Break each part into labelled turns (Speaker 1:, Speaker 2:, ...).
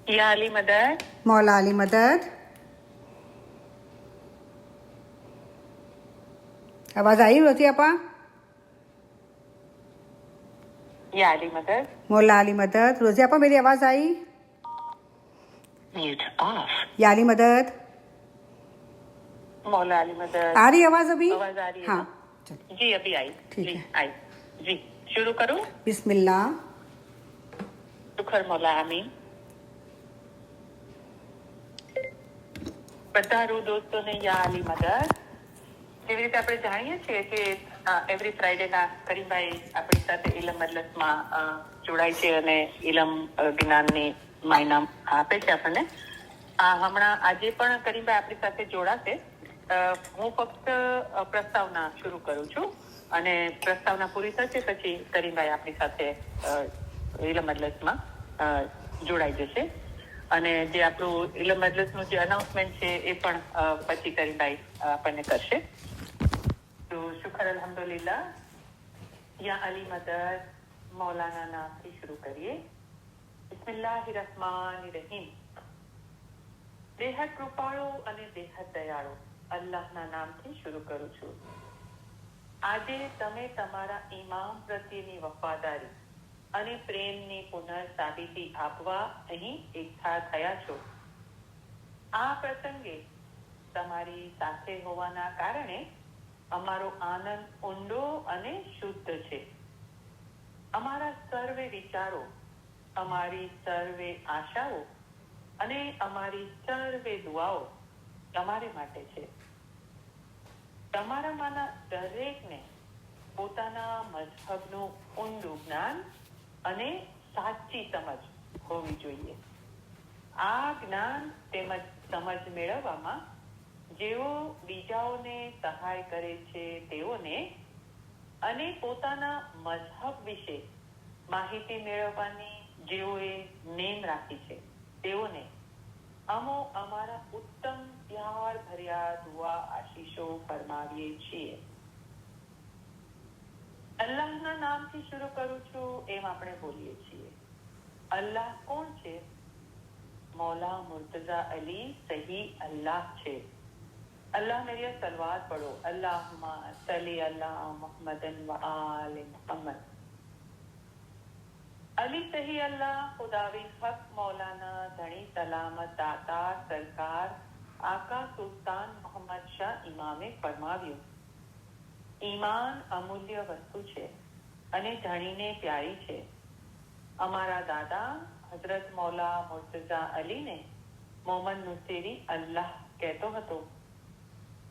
Speaker 1: या अली मदद,
Speaker 2: मौला अली मदद। आवाज आई रोजी आपा?
Speaker 1: या अली मदद,
Speaker 2: मौला अली मदद। रोजी आपा मेरी आवाज आई?
Speaker 1: Mute of.
Speaker 2: या अली मदद।
Speaker 1: मौला अली मदद।
Speaker 2: आ रही आवाज अभी?
Speaker 1: आवाज आ रही है
Speaker 2: हाँ
Speaker 1: ना?
Speaker 2: चलो
Speaker 1: जी अभी आई।
Speaker 2: ठीक
Speaker 1: जी
Speaker 2: है।
Speaker 1: आई। जी शुरू करूं?
Speaker 2: बिस्मिल्लाह।
Speaker 1: शुक्र मौला आमीन। બધા દોસ્તોને યા અલી મદદ। જેવી રીતે આપણે જાણીએ છીએ કે એવરી ફ્રાઈડેના કરીમભાઈ આપણી સાથે ઇલમ મજલસમાં જોડાય છે અને ઇલમ જ્ઞાનની માયનામ આપે છે આપણને। હમણાં આજે પણ કરીમભાઈ આપણી સાથે જોડાશે। હું ફક્ત પ્રસ્તાવના શરૂ કરું છું અને પ્રસ્તાવના પૂરી થશે પછી કરીમભાઈ આપણી સાથે ઇલમ મજલસમાં જોડાઈ જશે અને જે આપણું ઇલમ મજલિસનું જે અનાઉન્સમેન્ટ છે એ પણ પછી કરીમભાઈ આપણને કરશે। તો શુક્ર અલ્હમ્દુલિલ્લાહ। યા અલી મદદ મૌલાના નામથી શરૂ કરીએ। બિસ્મિલ્લાહિર્રહમાનિર્રહીમ। બેહદ કૃપાળુ અને બેહદ દયાળુ અલ્લાહના નામથી શરૂ કરું છું। આજે તમે તમારા ઈમામ પ્રત્યેની વફાદારી અને પ્રેમની પુનઃસાબિતી આપવા અહીં એકઠા થયા છો। આ પ્રસંગે તમારી સાથે હોવાના કારણે અમારો આનંદ ઊંડો અને શુદ્ધ છે। અમારા સર્વે વિચારો, અમારી સર્વે આશાઓ અને અમારી સર્વે દુઆઓ તમારે માટે છે। તમારામાંના દરેકને પોતાના મઝહબનું ઊંડું જ્ઞાન અને સાચી સમજ હોવી જોઈએ। આ જ્ઞાન તેમજ સમજ મેળવવામાં જેઓ બીજાઓને સહાય કરે છે તેઓને અને પોતાના મઝહબ વિશે માહિતી મેળવવાની જેઓએ નેમ રાખી છે તેઓને અમો અમારા ઉત્તમ પ્યાર ભર્યા દુઆ આશીષો ફરમાવીએ છીએ। અલ્લાહના નામથી શરૂ કરું છું એમ આપણે બોલીએ છીએ। અલ્લાહ કોણ છે? मौला मुर्तजा अली सही अल्लाह छे। अल्लाह मेरी सलवात पढ़ो। अल्लाहुम्मा सल्ली अला मुहम्मदन व आले मुहम्मद। अली सही अल्लाह खुदावी हक मौलाना धनी सलामत दाता सरकार आका सुल्तान मोहम्मद शाह इमामे फरमाव्યું। ईमान अमूल्य वस्तु छे અને ધણીને પ્યારી છે। અમારા દાદા હજરત મૌલા મુર્તઝા અલીને મોહમ્મદ નુસેરી અલ્લાહ કહેતો હતો।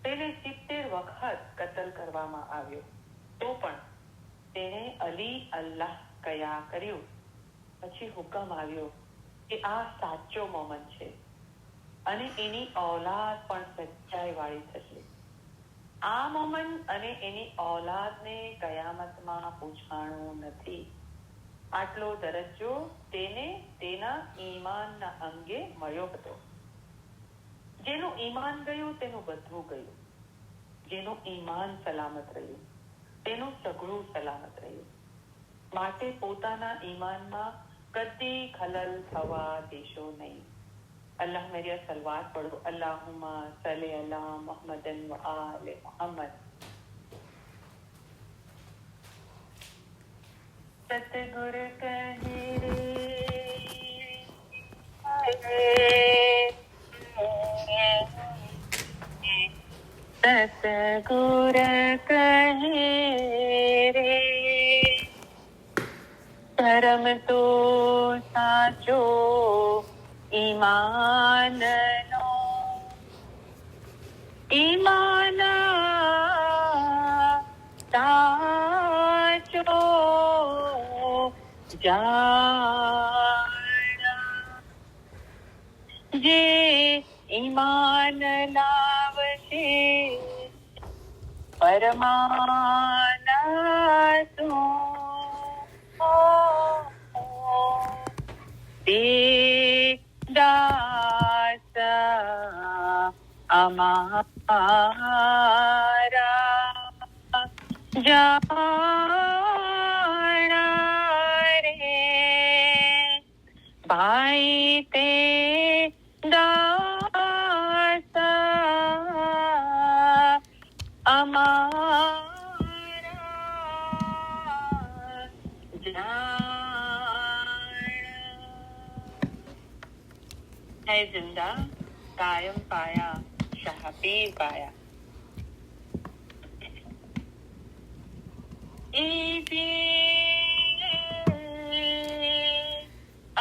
Speaker 1: તેને 70 વખત કતલ કરવામાં આવ્યો તો પણ તેને અલી અલ્લાહ કયા કર્યું। પછી હુકમ આવ્યો કે આ સાચો મોહમ્મદ છે અને એની औलाद પણ સચ્ચાઈ વાળી થશે। આ મોહમ્મદ અને એની औलादને કયામતમાં પૂછાણું નથી। આટલો દરજ્જો તેને તેના ઈમાનના અંગે મળ્યો હતો। જેનું ઈમાન ગયું તેનું બધું ગયું। જેનું ઈમાન સલામત રહ્યું તેનું સઘળું સલામત રહ્યું। માટે પોતાના ઈમાનમાં કદી ખલલ થવા દેશો નહીં। અલ્લાહ મેરી સલવાત પઢો। અલ્લાहुम्मा सल्ली अला मुहम्मदन व आले मुहम्मद। सतगुर कहे सतगुर कहे रे धर्म तो साचो ईमान नो। ईमान साचो जाना। जे ईमान लावशे परमाना तो ते दास અમારા જાણા રે ભાઈ તે है जिंदा कायम पाया शाह पीर पाया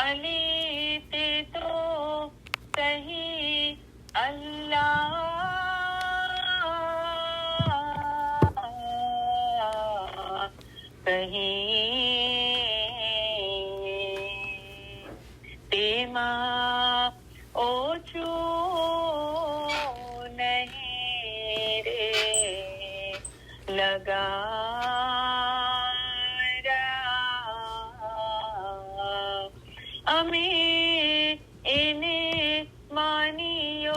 Speaker 1: अली ते तो सही अल्लाह कहीं तेमा ओछो नहीं रे लगा અમે એને માનીયો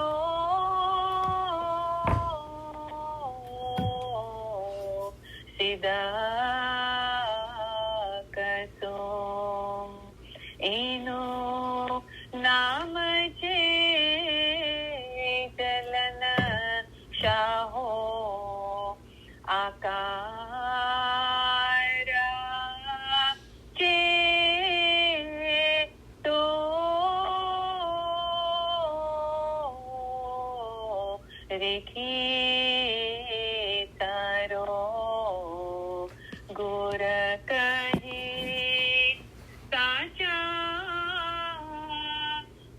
Speaker 1: સીધા કસો એનો નામ છે ચલન શાહો આકાર રેખી તારો ગોર કહે સાચા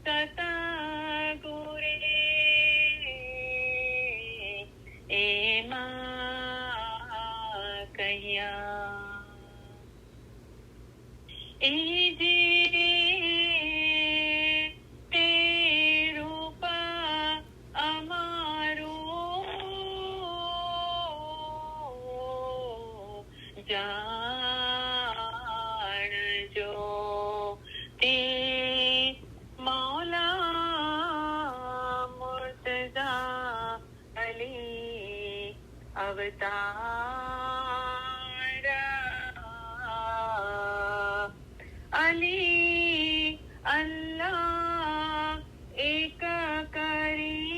Speaker 1: સતા ગુરે એમાં કહ્યા એ જે જાણજો તે મૌલા મુર્તઝા અલી અવતાર અલી અલ્લાહ એક કરી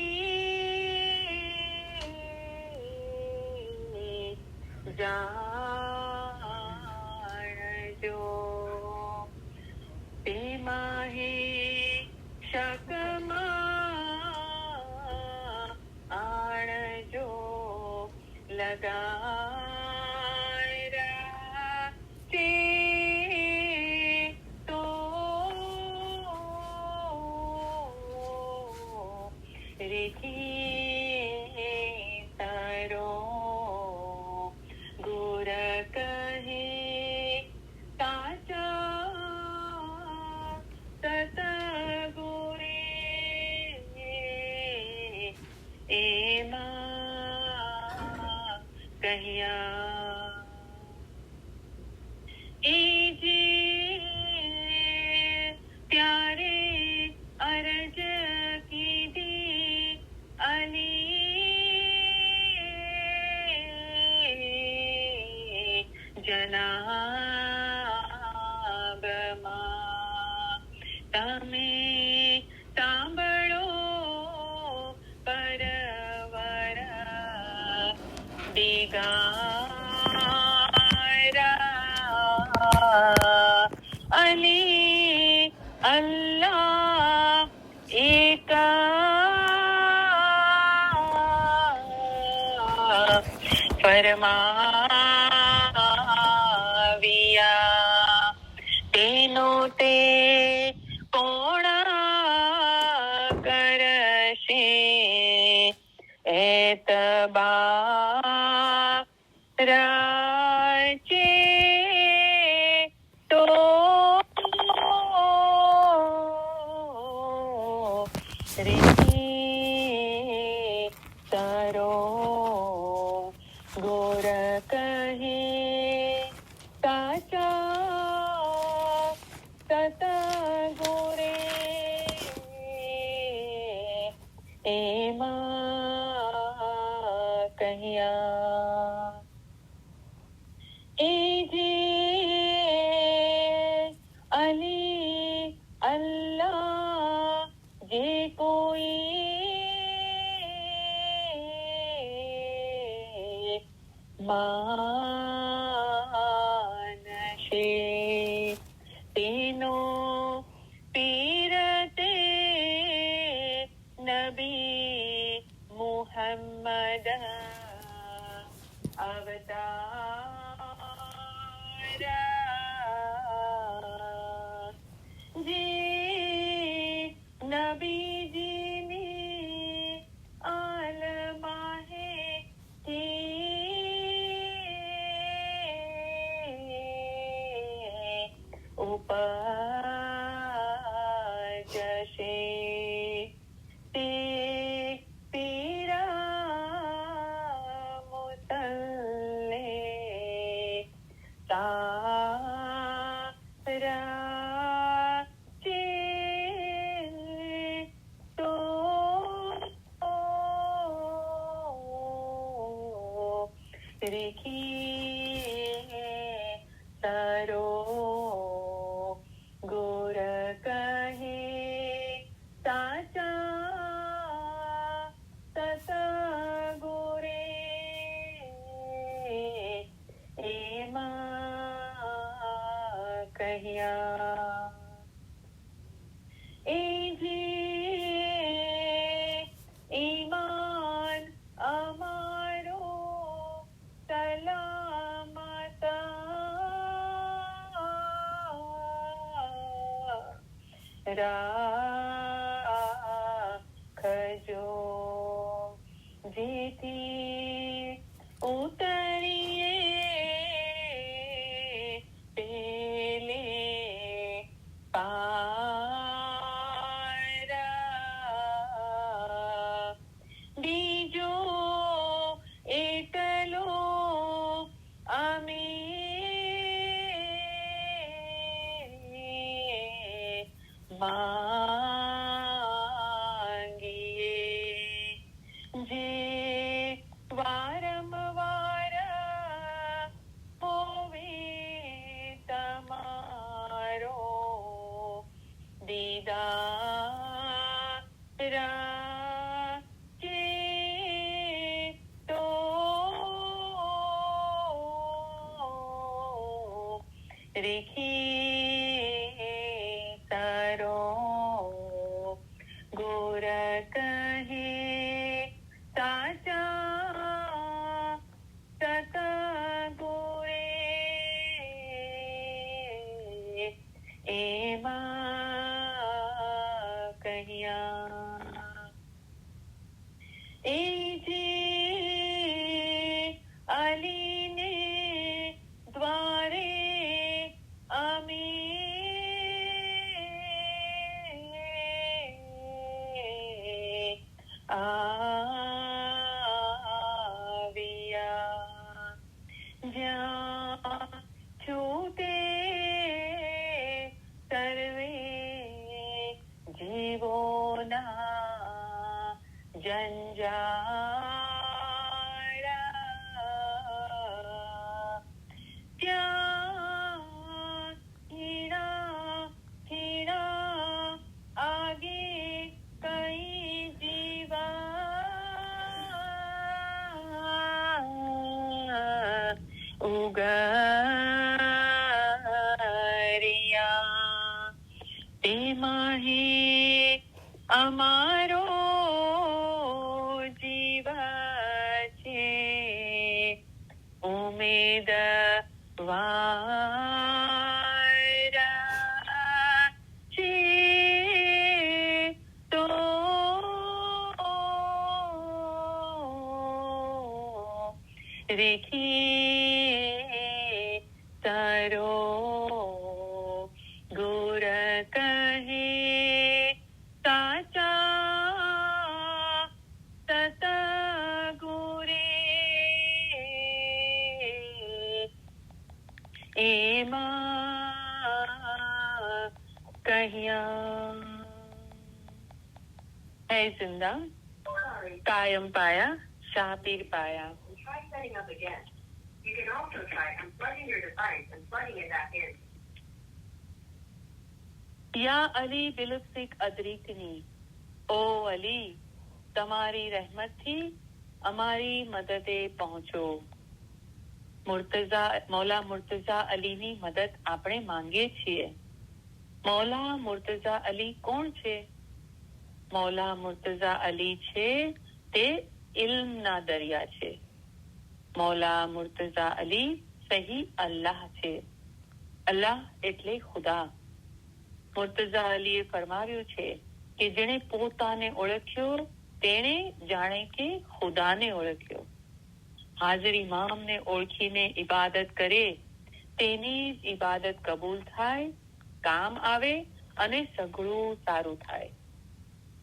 Speaker 1: જાણજો તેમાં હે શકમાં આણજો લગારા છે તો રેખી તારો કહ્યા એ જે ત્યારે અરજ કીધી અલી જનાબમાં તમે સાંભળો પરવર દિગારા અલી અલ્લાહ એક ફરમાવ્યા તેનો તે કોણ કરશે એતબાર છે તો રેખી તારો ગોર કહે સાચા સતા ગોરે એમાં કહ્યા એ જે અલી અલ્લાહ જે કોઈ માનશે ઉપજશે તે પીરા મુતલ્લે તારા ચિત્તો રેખી સરો ગુર કહે સાચા સત ગુરે એમાં કહ્યા એ જે ઈમાન અમારો સલામત રાખજો જેથી ઉતરીએ પેલે પાર બીજો એકલો અમે માંગીએ જે વારંવાર હોવે તમારો દીદાર ચેતો રેખી સરો ગુર કહે સાચા સત ગુરે એમાં કહ્યા એ જે અલીને દ્વારે અમે આવ્યા જ્યાં છૂટે સર્વે જીવોના જંજાળા ત્યાં હીણા આગે કઈ જીવા ઉગર્યા તેમાં હે અમારો જીવ છે ઉમેદ વારા છે તો રેખી સરો ગુર કહે સાચા સત ગુરે એમાં કહ્યા હે જિંદા કાયમ પાયા શાહ પીર પાયા.
Speaker 3: Try setting up again. You can also try unplugging your device and plugging it back in.
Speaker 1: યા અલી બિલુફિક અદરીકની ઓ અલી તમારી રહેમતથી અમારી મદદે પહોંચો. મૌલા મુર્તઝા અલીની મદદ આપણે માંગીએ છીએ. મૌલા મુર્તઝા અલી કોણ છે? મૌલા મુર્તઝા અલી છે તે ઇલ્મના દરિયા છે. મૌલા મુર્તઝા અલી સહી અલ્લાહ છે. અલ્લાહ એટલે ખુદા. મુર્તઝા અલીએ ફરમાવ્યું છે કે જેણે પોતાને ઓળખ્યો તેણે જાણે કે ખુદાને ઓળખ્યો. હાજર ઇમામને ઓળખીને ઇબાદત કરે તેની જ ઇબાદત કબૂલ થાય કામ આવે અને સઘળું સારું થાય.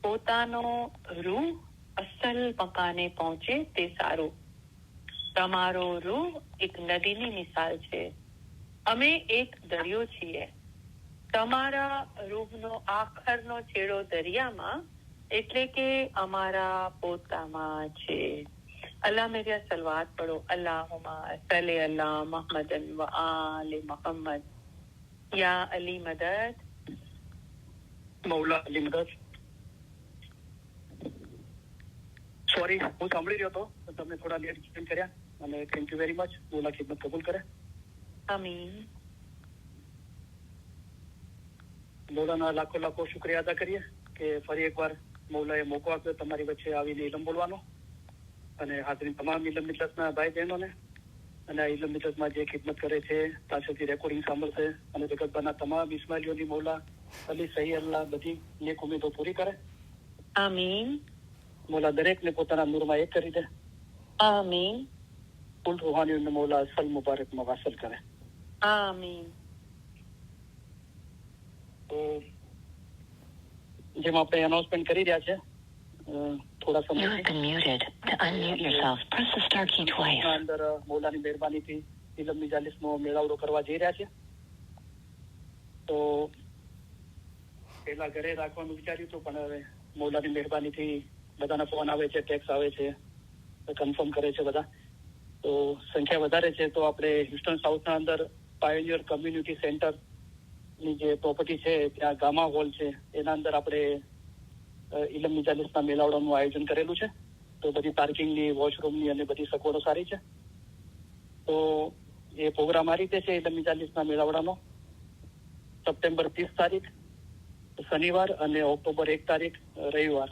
Speaker 1: પોતાનો રૂહ અસલ મકાને પહોંચે તે સારું. તમારો રૂહ એક નદીની મિસાલ છે. અમે એક દરિયો છીએ. તમારા રૂહનો આખરનો છેડો દરિયામાં એટલે કે અમારા પોતામાં છે. अल्लाह मेरे सलवात पढ़ो. अल्लाहुम्मा सल्ली अला मुहम्मदन व आले मुहम्मद. या अली मदद.
Speaker 4: મૌલા અલી મદદ. સોરી, હું સાંભળી રહ્યો હતો, તમે થોડા લેટ એક્સપ્લેન કર્યા અને થેન્ક યુ વેરી મચ. મૌલા ખિદમત કબૂલ કરે.
Speaker 1: આમીન.
Speaker 4: મૌલાના લાખો લાખો શુક્રિયા અદા કરીએ કે ફરી એકવાર મૌલાએ મોકો આપ્યો તમારી વચ્ચે આવીને ઇલમ બોલવાનો અને હાજરી તમામ ઇલમ મિલતના ભાઈ બહેનોને અને આ ઇલમ મિલતમાં જે ખિદમત કરે છે પાછળથી રેકોર્ડિંગ સાંભળશે અને જગતભરના તમામ ઇસ્માઇલીઓની મૌલા અલી સહી અલ્લાહ બધી નેક ઉમેદો પૂરી કરે.
Speaker 1: આમીન.
Speaker 4: મૌલા દરેકને પોતાના નૂરમાં એક કરી દે.
Speaker 1: આમીન.
Speaker 4: કુલ રૂહાનીઓને મૌલા અસલ મુબારકમાં વાસલ કરે.
Speaker 1: આમીન.
Speaker 4: તો જેમ આપણે એનાઉન્સમેન્ટ કરી રહ્યા છે થોડા સમય અંદર મૌલાની મહેરબાનીથી ઇલમ મિજાલિસનો મેળાવડો કરવા જઈ રહ્યા છે. તો પેલા ઘરે રાખવાનું વિચાર્યું હતું પણ હવે મૌલાની મહેરબાનીથી બધાના ફોન આવે છે, ટેક્સ આવે છે, કન્ફર્મ કરે છે બધા. તો સંખ્યા વધારે છે તો આપણે હ્યુસ્ટન સાઉથના અંદર પાયોનિયર કમ્યુનિટી સેન્ટર ની જે પ્રોપર્ટી છે ત્યાં ગામા હોલ છે એના અંદર આપણે ઇલમ મિજાલિસના મેળાવડાનું આયોજન કરેલું છે. તો બધી પાર્કિંગની, વોશરૂમની અને બધી સગવડો સારી છે. તો એ પ્રોગ્રામ આ રીતે છે ઇલમ મિજાલિસના મેળાવડાનો. સપ્ટેમ્બર 30 તારીખ શનિવાર અને ઓક્ટોબર 1 તારીખ રવિવાર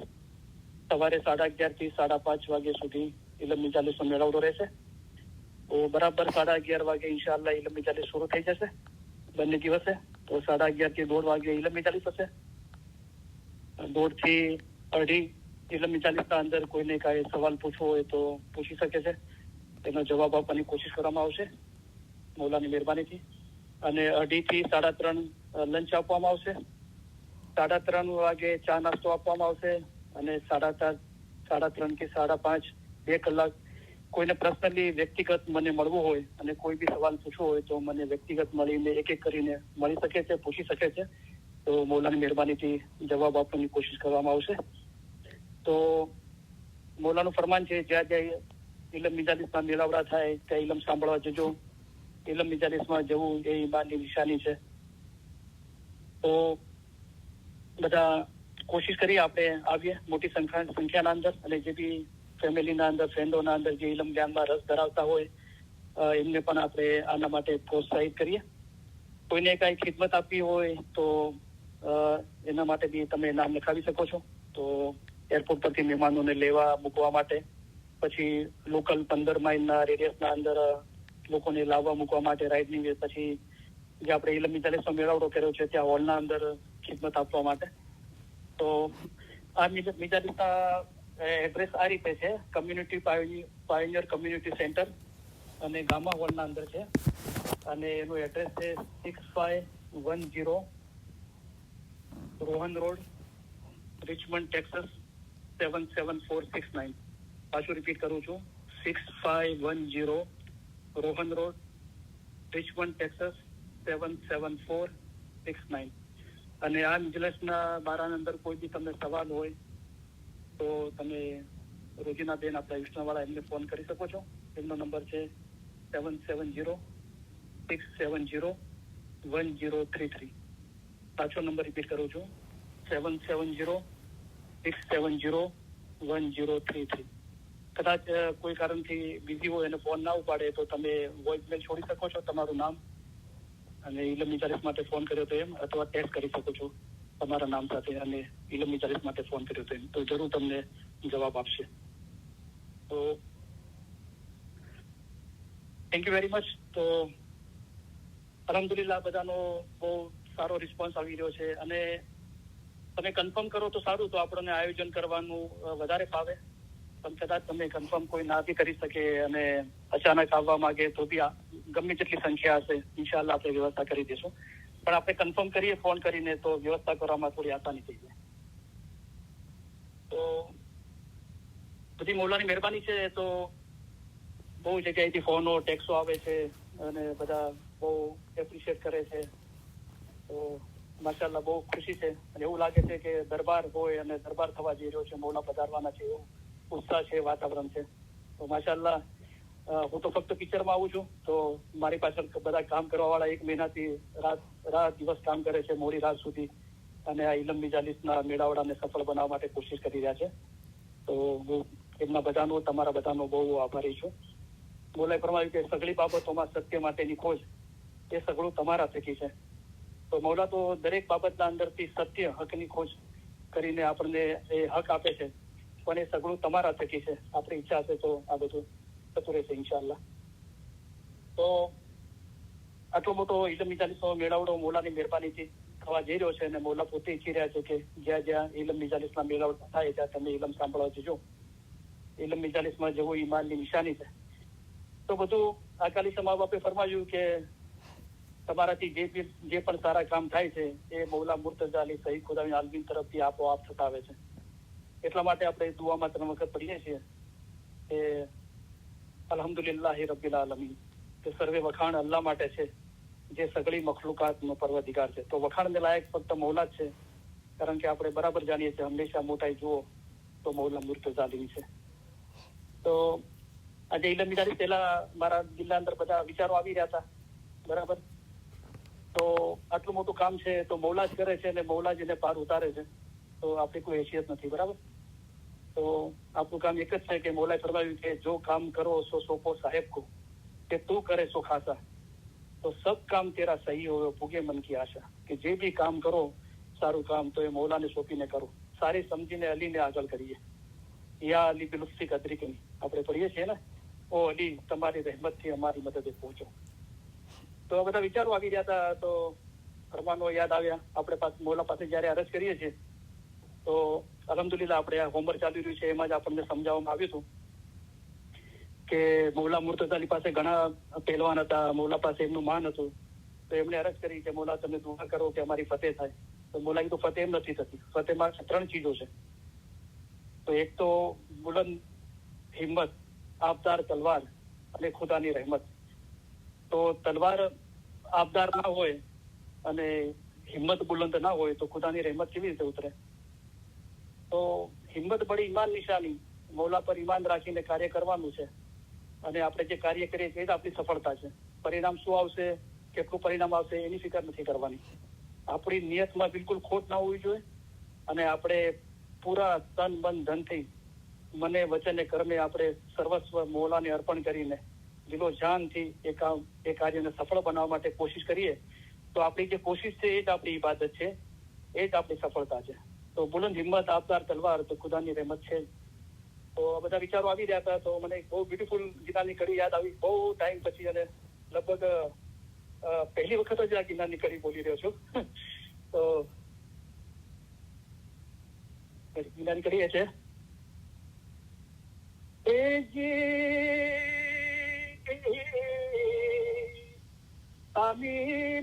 Speaker 4: સવારે 11:30 થી 5:30 વાગ્યા સુધી ઇલમ મિજાલિસનો મેળાવડો રહેશે. તો બરાબર 11:30 વાગે ઇન્શાઅલ્લાહ ઇલમ મિજાલિસ શરૂ થઈ જશે બંને દિવસે. તો 11:30 થી 1:30 વાગે ઇલમ મિજાલિસ હશે. 1:30 થી 2:30 ઇલમ મિજાલિસના અંદર કોઈને કાંઈ સવાલ પૂછવો હોય તો પૂછી શકે છે. તેનો જવાબ આપવાની કોશિશ કરવામાં આવશે મૌલાની મહેરબાનીથી. અને 2:30 થી 3:30 લંચ આપવામાં આવશે. 3:30 વાગે ચા નાસ્તો આપવામાં આવશે. અને 3:30 થી 5:30 2 કલાક કોઈને પર્સનલી વ્યક્તિગત મને મળવું હોય અને કોઈ બી સવાલ પૂછવો હોય તો મને વ્યક્તિગત મળીને એક એક કરીને મળી શકે છે, પૂછી શકે છે. તો મૌલાની મહેરબાનીથી જવાબ આપવાની કોશિશ કરવામાં આવશે. તો મૌલાનું ફરમાન છે જ્યાં જ્યાં ઇલમ મિજાલિસમાં મેળાવડા થાય ત્યાં ઇલમ સાંભળવા જજો. ઇલમ મિજાલિસમાં જવું એ ઈમાનની નિશાની છે. તો બધા કોશિશ કરીએ આપણે આવીએ મોટી સંખ્યાના અંદર અને જે બી ફેમિલીના અંદર, ફ્રેન્ડોના અંદર જે ઇલમ જ્ઞાનમાં રસ ધરાવતા હોય એમને પણ આપણે આના માટે પ્રોત્સાહિત કરીએ. કોઈને કાંઈ ખિદમત આપવી હોય તો એના માટે બી તમે નામ લખાવી શકો છો. તો એરપોર્ટ પરથી મહેમાનોને લેવા મૂકવા માટે, પછી લોકલ 15 માઇલના રેડિયસના અંદર લોકોને લાવવા મૂકવા માટે રાઇડની, પછી જે આપણે ઇલમ મિજાલિસનો મેળાવડો કર્યો છે ત્યાં હોલના અંદર ખિદમત આપવા માટે. તો આ મિજાલિસના એડ્રેસ આ રીતે છે. કમ્યુનિટી પાયોનિયર કમ્યુનિટી સેન્ટર અને ગામા હોલના અંદર છે. અને એનું એડ્રેસ છે 6510 રોહન રોડ, રિચમન્ડ, ટેક્સાસ 77469. પાછું રિપીટ કરું છું, 6510 રોહન રોડ, રિચમન્ડ, ટેક્સાસ 77469. અને આ મિજલસના બારાના અંદર કોઈ બી તમને સવાલ હોય તો તમે રોજીના બેન આપણા વિષ્ણુવાળા એમને ફોન કરી શકો છો. એમનો નંબર છે 770-670-1033. પાછો નંબર રિપીટ કરું છું, 770-670-1033. કદાચ કોઈ કારણથી બિઝી હોય અને ફોન ના ઉપાડે તો તમે વોઇસમેલ છોડી શકો છો, તમારું નામ અને ઇલમ મિજાલિસ માટે ફોન કર્યો તો એમ, અથવા ટેક્સ્ટ કરી શકો છો તમારા નામ સાથે અને ઇલમ મિજાલિસ માટે ફોન કર્યો તો એમ, તો જરૂર તમને જવાબ આપશે. તો થેન્ક યુ વેરી મચ. તો અલહમદુલિલ્લાહ બધાનો બહુ સારો રિસ્પોન્સ આવી રહ્યો છે. અને તમે કન્ફર્મ કરો તો સારું, તો આપણને આયોજન કરવાનું વધારે ફાવે. પણ કદાચ તમે કન્ફર્મ કોઈ ના બી કરી શકે અને અચાનક આવવા માંગે તો બી ગમે જેટલી સંખ્યા હશે ઇન્શાલ્લાહ આપણે વ્યવસ્થા કરી દઈશું. પણ આપણે કન્ફર્મ કરીએ ફોન કરીને તો વ્યવસ્થા કરવામાં થોડી આસાની થઈ જાય. તો બધી મૌલાની મહેરબાની છે. તો બહુ જગ્યાએથી ફોનો ટેક્સો આવે છે અને બધા બહુ એપ્રિશિએટ કરે છે. તો માશાલ્લાહ બહુ ખુશી છે અને એવું લાગે છે કે દરબાર હોય અને દરબાર થવા જઈ રહ્યો છે, મૌલા પધારવાના છે, એવું ઉત્સાહ છે, વાતાવરણ છે. તો માશાલ્લાહ હું તો ફક્ત પિક્ચરમાં આવું છું તો મારી પાછળ બધા કામ કરવા વાળા 1 મહિનાથી રાત દિવસ કામ કરે છે, મોડી રાત સુધી, અને આ ઇલમ મિજાલિસના મેળાવડાને સફળ બનાવવા માટે કોશિશ કરી રહ્યા છે. તો હું એમના બધાનો, તમારા બધાનો બહુ આભારી છું. બોલાય ફરમાવ્યું કે સઘળી બાબતોમાં સત્ય માટેની ખોજ એ સઘળું તમારા થકી છે. તો મૌલા તો દરેક બાબતના અંદરથી સત્ય, હકની ખોજ કરીને આપણને એ હક આપે છે, પણ એ સઘળું તમારા થકી છે. આપણી ઈચ્છા હશે તો આ બધું થતું રહેશે ઇન્શાલ્લાહ. તો આટલો મોટો ઇલમ મિજાલિસનો મેળાવડો મૌલાની મહેરબાનીથી થવા જઈ રહ્યો છે અને મૌલા પોતે ઈચ્છી રહ્યા છે કે જ્યાં જ્યાં ઇલમ મિજાલિસના મેળાવડા થાય ત્યાં તમે ઇલમ સાંભળવા જજો. ઇલમ મિજાલિસમાં જવું ઈમાનની નિશાની છે. તો બધું અકાલી મા બાપે ફરમાવ્યું કે તમારાથી જે પણ સારા કામ થાય છે એ મૌલા મુર્તઝા અલી શહીદ ખુદાવંદ આલમીન તરફથી આપોઆપ થતા આવે છે. એટલા માટે આપણે દુઆમાં 3 વખત પઢીએ છીએ કે અલ્હમ્દુલિલ્લાહી રબ્બિલ આલમીન, કે સર્વે વખાણ અલ્લાહ માટે છે જે સઘળી મખલુકાતનો પરવદિગાર છે. તો વખાણને લાયક ફક્ત મૌલા જ છે, કારણ કે આપણે બરાબર જાણીએ છીએ હંમેશા મોટાઈ જુઓ તો મૌલા મુર્તઝા અલી છે. તો આજે ઇલમ મિજાલિસ પહેલા મારા દિલના અંદર બધા વિચારો આવી રહ્યા હતા, બરાબર. તો આટલું મોટું કામ છે તો મૌલા જ કરે છે અને મૌલા જ એને પાર ઉતારે છે. તો આપણી કોઈ હેસિયત નથી, બરાબર. તો આપણું કામ એક જ છે કે મૌલાએ ફરમાવ્યું કે જો કામ કરો સો સોંપો સાહેબ को, કે તું કરે સો ખાસા, તો સબ કામ તેરા સહી હોય ભૂગે મન की આશા. કે જે બી કામ કરો સારું કામ તો એ મૌલાને સોંપીને કરો, સારી સમજીને અલીને આગળ કરીએ. યા અલી બિલુફ્સી કદરી કે આપણે પઢીએ છીએ ને, ઓ અલી તમારી રહેમતથી અમારી મદદે પહોંચો. તો આ બધા વિચારો આવી રહ્યા હતા તો ફરમાનો યાદ આવ્યા. આપણે મૌલા પાસે જયારે અરજ કરીએ છીએ તો અલ્હમ્દુલિલ્લાહ આપણે આ હોમવર્ક ચાલી રહ્યું છે એમાં જ આપણને સમજાવવામાં આવ્યું હતું કે મૌલા મુર્તઝા અલી પાસે ઘણા પહેલવાન હતા, મૌલા પાસે એમનું માન હતું. તો એમણે અરજ કરી કે મૌલા તમે દુઆ કરો કે અમારી ફતેહ થાય. તો મૌલા કીધું ફતેહ એમ નથી થતી, ફતેહમાં 3 ચીજો છે. તો એક તો બુલંદ હિંમત, આબદાર તલવાર અને ખુદાની રહેમત. તો તલવાર આબદાર ના હોય અને હિંમત બુલંદ ના હોય તો ખુદાની રહેમત કેવી રીતે ઉતરે? તો હિંમત બડી ઈમાન નિશાની, મૌલા પર ઈમાન રાખીને કાર્ય કરવાનું છે અને આપણે જે કાર્ય કરીએ છીએ એ જ આપણી સફળતા છે. પરિણામ શું આવશે, કેટલું પરિણામ આવશે એની ફિકર નથી કરવાની. આપણી નિયતમાં બિલકુલ ખોટ ના હોવી જોઈએ અને આપણે પૂરા તન મન ધનથી, મને વચને કર્મે આપણે સર્વસ્વ મૌલાને અર્પણ કરીને દિલો જાનથી એ કાર્યને સફળ બનાવવા માટે કોશિશ કરીએ તો આપણી જે કોશિશ છે એ જ આપણી ઇબાદત છે, એ જ આપણી સફળતા છે. તો બુલંદ હિંમત, આબદાર તલવાર તો ખુદાની રહેમત છે. તો બધા વિચારો આવી રહ્યા હતા તો મને બહુ બ્યુટીફુલ ગિનારની કડી યાદ આવી બહુ ટાઈમ પછી, અને લગભગ પહેલી વખત જ આ ગિનારની કડી બોલી રહ્યો છું. તો ગિનારની કડી એ છે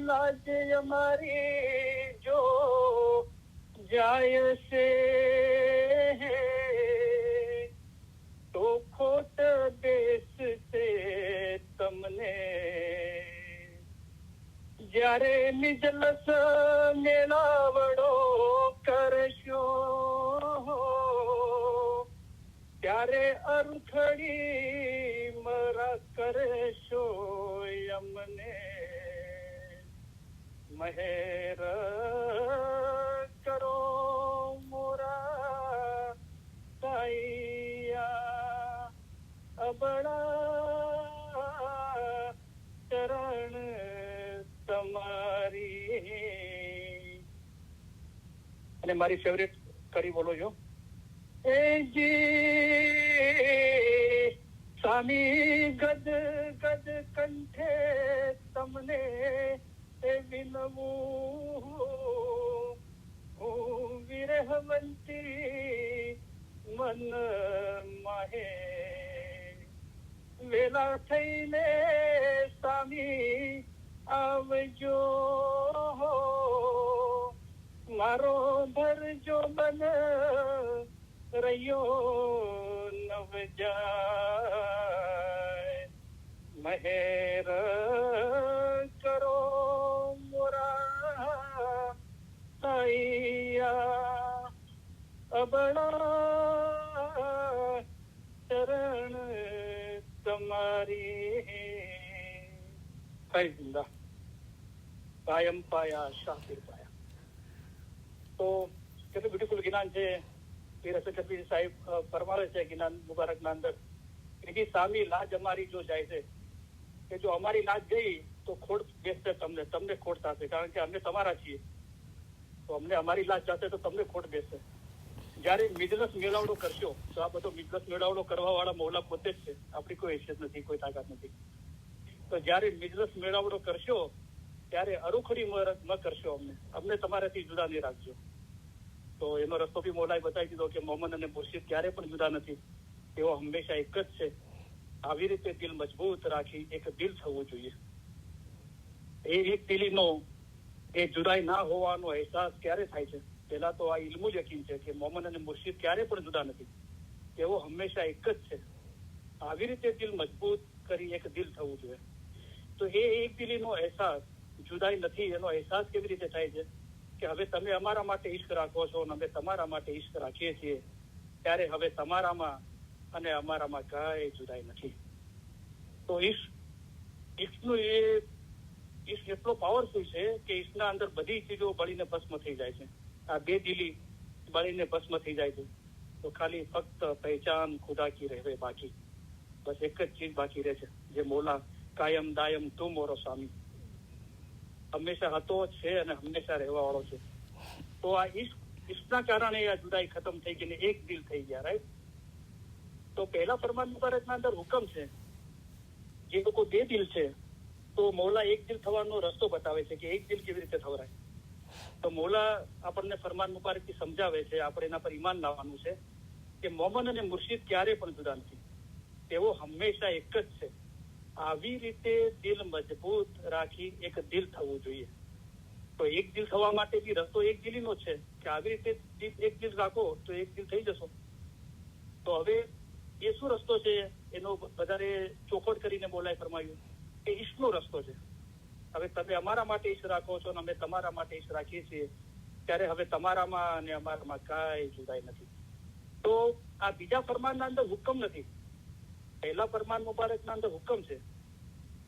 Speaker 4: લાજ અમારી જો જાય છે તો ખોટ દેશ છે તમને, જ્યારે નિજલસ મેળાવડો કરશો ત્યારે અરખડી મરા કરશો અમને, મહેર કરો મોરા સાઈયા, અબળા ચરણ તમારી. અને મારી ફેવરેટ કડી બોલો છો સ્વામી ગદ ગદ કંઠે તમને વિનવું, વિરહવંતી મન માહે વેલા થઈને સામી આવજો, મારો ભરજો બન રહ્યો નવ જાય, મહેર કરો મોરા સૈયા, અબળા ચરણ તમારી કઈ જિંદા કાયમ પાયા શાહિર પાયા. તો કેટલું બ્યુટીફુલ જ્ઞાન છે પીર હસન શફી સાહેબ ફરમાવે છે જ્ઞાન મુબારકના અંદર. એની સામી લાજ અમારી જો જાય છે કે જો અમારી લાજ ગઈ તો ખોટ બેસશે તમને, તમને ખોટ થશે, કારણ કે અમે તમારા છીએ. તો અમને અમારી લાજ જશે તો તમને ખોટ બેસશે. જયારે મિજલસ મેળાવડો કરશો તો આ બધો મિજલસ મેળાવડો કરવા વાળા મૌલા પોતે જ છે, આપણી કોઈ હેસિયત નથી, કોઈ તાકાત નથી. તો જયારે મિજલસ મેળાવડો કરશો ત્યારે અરુખડી ન કરશો, અમને તમારાથી જુદા નહીં રાખજો. તો એનો રસ્તો બી મૌલાએ બતાવી દીધો કે મોમન અને મુર્શિદ ક્યારે પણ જુદા નથી, તેઓ હંમેશા એક જ છે. આવી રીતે દિલ મજબૂત રાખી એક દિલ થવું જોઈએ. એ એક દિલીનો એ જુદાઈ ના હોવાનો અહેસાસ ક્યારે થાય છે? પહેલા તો આ ઇલ્મુલ યકીન છે કે મોમન અને મુર્શિદ ક્યારે પણ જુદા નથી, તેઓ હંમેશા એક જ છે. આવી રીતે દિલ મજબૂત કરી એક દિલ થવું જોઈએ. તો એ એક દિલીનો અહેસાસ જુદાઈ નથી, એનો અહેસાસ કેવી રીતે થાય છે કે હવે તમે અમારા માટે ઈશ્ક રાખો છો અને અમે તમારા માટે ઈશ્ક રાખીએ છીએ, ત્યારે હવે તમારામાં અને અમારામાં કઈ જુદાઈ નથી. તો ઈશ્કનું એ ઈશ્ક એટલો પાવરફુલ છે કે ઈશ્કના અંદર બધી ચીજો બળીને ભસ્મ થઈ જાય છે. આ બે દિલી બળીને ભસ્મ થઈ જાય છે તો ખાલી ફક્ત પહેચાન ખુદા કી રહે બાકી. બસ એક જ ચીજ બાકી રહે છે, જે મોલા કાયમ દાયમ તું મોરો સ્વામી, હંમેશા હતો છે અને હંમેશા રહેવા વાળો છે. તો આ ઈશ્કના કારણે આ જુદાઈ ખતમ થઈ ગઈ ને એક દિલ થઈ ગયા, રાઈટ. તો પહેલા ફરમાન મુબારકના અંદર હુકમ છે, જે લોકો બે દિલ છે તો મૌલા એક દિલ થવાનો રસ્તો બતાવે છે કે એક દિલ કેવી રીતે થવરાય. તો મૌલા આપણને ફરમાન મુબારકથી સમજાવે છે, આપણે એના પર ઈમાન લાવવાનું છે કે મોમન અને મુર્શિદ ક્યારે પણ જુદા નથી, તેઓ હંમેશા એક જ છે. આવી રીતે દિલ મજબૂત રાખી એક દિલ થવું જોઈએ. તો એક દિલ થવા માટે બી રસ્તો એક દિલીનો છે કે આવી રીતે એક દિલ રાખો તો એક દિલ થઈ જશો. તો હવે એ શું રસ્તો છે એનો વધારે ચોખવટ કરીને બોલાય ફરમાયું કે ઈશ્કનો રસ્તો છે. હવે તમે અમારા માટે ઈશ્ક રાખો છો અને અમે તમારા માટે ઈશ્ક રાખીએ છીએ, ત્યારે હવે તમારામાં અને અમારામાં કાંઈ જુદાઈ નથી. તો આ બીજા ફરમાનના અંદર હુકમ નથી, પહેલા ફરમાન મુબારકના અંદર હુકમ છે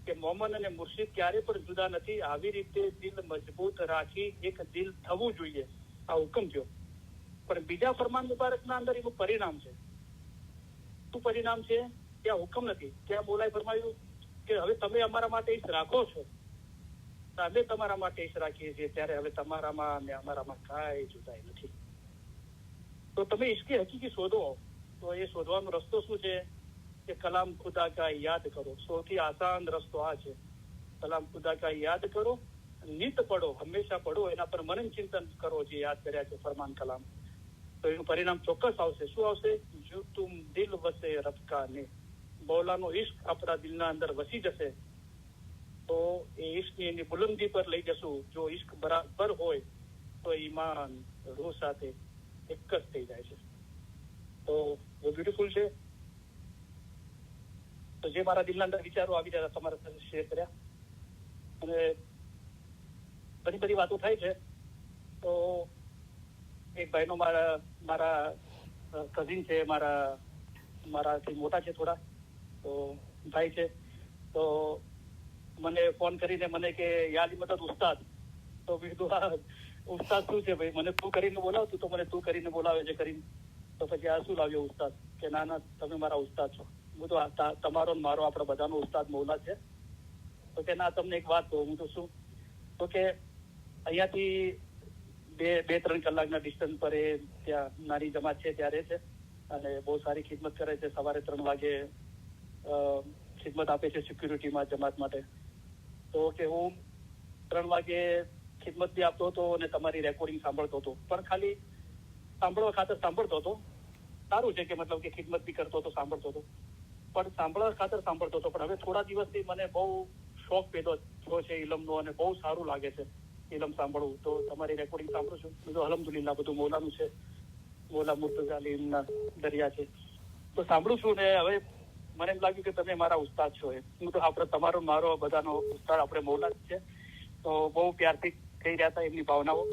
Speaker 4: કે મોમન અને મુર્શિદ ક્યારે પણ જુદા નથી, આવી રીતે દિલ મજબૂત રાખી એક દિલ થવું જોઈએ, આ હુકમ થયો. પણ બીજા ફરમાન મુબારકના અંદર એનું પરિણામ છે. શું પરિણામ છે? ત્યાં હુકમ નથી, ત્યાં બોલાય ફરમાયું કે હવે તમે અમારા માટે ઈશ્ક રાખો છો, અમે તમારા માટે ઈશ્ક રાખીએ છીએ, ત્યારે હવે તમારામાં અને અમારામાં કાંઈ જુદાઈ નથી. તો તમે ઈશ્કે હકીકી શોધો. તો એ શોધવાનો રસ્તો શું છે કે કલામ ખુદા કા યાદ કરો. સૌથી આસાન રસ્તો આ છે, કલામ ખુદા કા યાદ કરો, નિત પડો, હંમેશા પડો, એના પર મનન ચિંતન કરો જે યાદ કર્યા છે ફરમાન કલામ. તો એનું પરિણામ ચોક્કસ આવશે. શું આવશે? જો તુમ દિલ વસે રબ કા ને, મૌલાનો ઈશ્ક આપણા દિલના અંદર વસી જશે તો એ ઈશ્કની એની બુલંદી પર લઈ જશું. જો ઈશ્ક બરાબર હોય તો ઈમાન રૂહ સાથે એક જ થઈ જાય છે. તો બહુ બ્યુટીફુલ છે. તો જે મારા દિલના અંદર વિચારો આવી રહ્યા તમારા સાથે શેર કર્યા, અને ઘણી બધી વાતો થાય છે. તો એક ભાઈનો મારા કઝિન છે, મારાથી મોટા છે થોડા, તો ભાઈ છે. તો મને ફોન કરીને મને કે યાલી મદદ ઉસ્તાદ. તો કીધું હા ઉસ્તાદ શું છે ભાઈ, મને તું કરીને બોલાવતું તો મને તું કરીને બોલાવે છે કરીને. તો પછી આ શું લાવ્યો ઉસ્તાદ? કે ના ના તમે મારા ઉસ્તાદ છો. હું તો તમારો મારો આપણા બધાનો ઉસ્તાદ મૌલા છે. તો કે ના તમને એક વાત કહું. હું તો શું? તો કે અહીંયાથી 2-3 કલાકના ડિસ્ટન્સ પર એ ત્યાં નાની જમાત છે ત્યાં રહે છે અને બહુ સારી ખિદમત કરે છે. સવારે 3 વાગે ખિદમત આપે છે સિક્યુરિટીમાં જમાત માટે. તો કે હું 3 વાગે ખિદમત બી આપતો હતો અને તમારી રેકોર્ડિંગ સાંભળતો હતો, પણ ખાલી સાંભળવા ખાતર સાંભળતો હતો. સારું છે કે મતલબ કે ખિદમત બી કરતો હતો, સાંભળતો હતો, પણ સાંભળવા ખાતર સાંભળતો હતો. પણ હવે થોડા દિવસથી મને બહુ શોખ પેદો થયો છે ઇલમનો અને બહુ સારું લાગે છે ઇલમ સાંભળવું. તો તમારી રેકોર્ડિંગ સાંભળું છું, બધું અલ્હમ્દુલિલ્લાહ બધું મોલાનું છે, મોલા મુર્તઝા અલીમના દરિયા છે, તો સાંભળું છું. ને હવે મને એમ લાગ્યું કે તમે મારા ઉસ્તાદ છો. હું તો આપણે તમારો મારો બધાનો ઉસ્તાદ આપણે મોલા જ છે. તો બહુ પ્યારથી કહી રહ્યા હતા એમની ભાવનાઓ.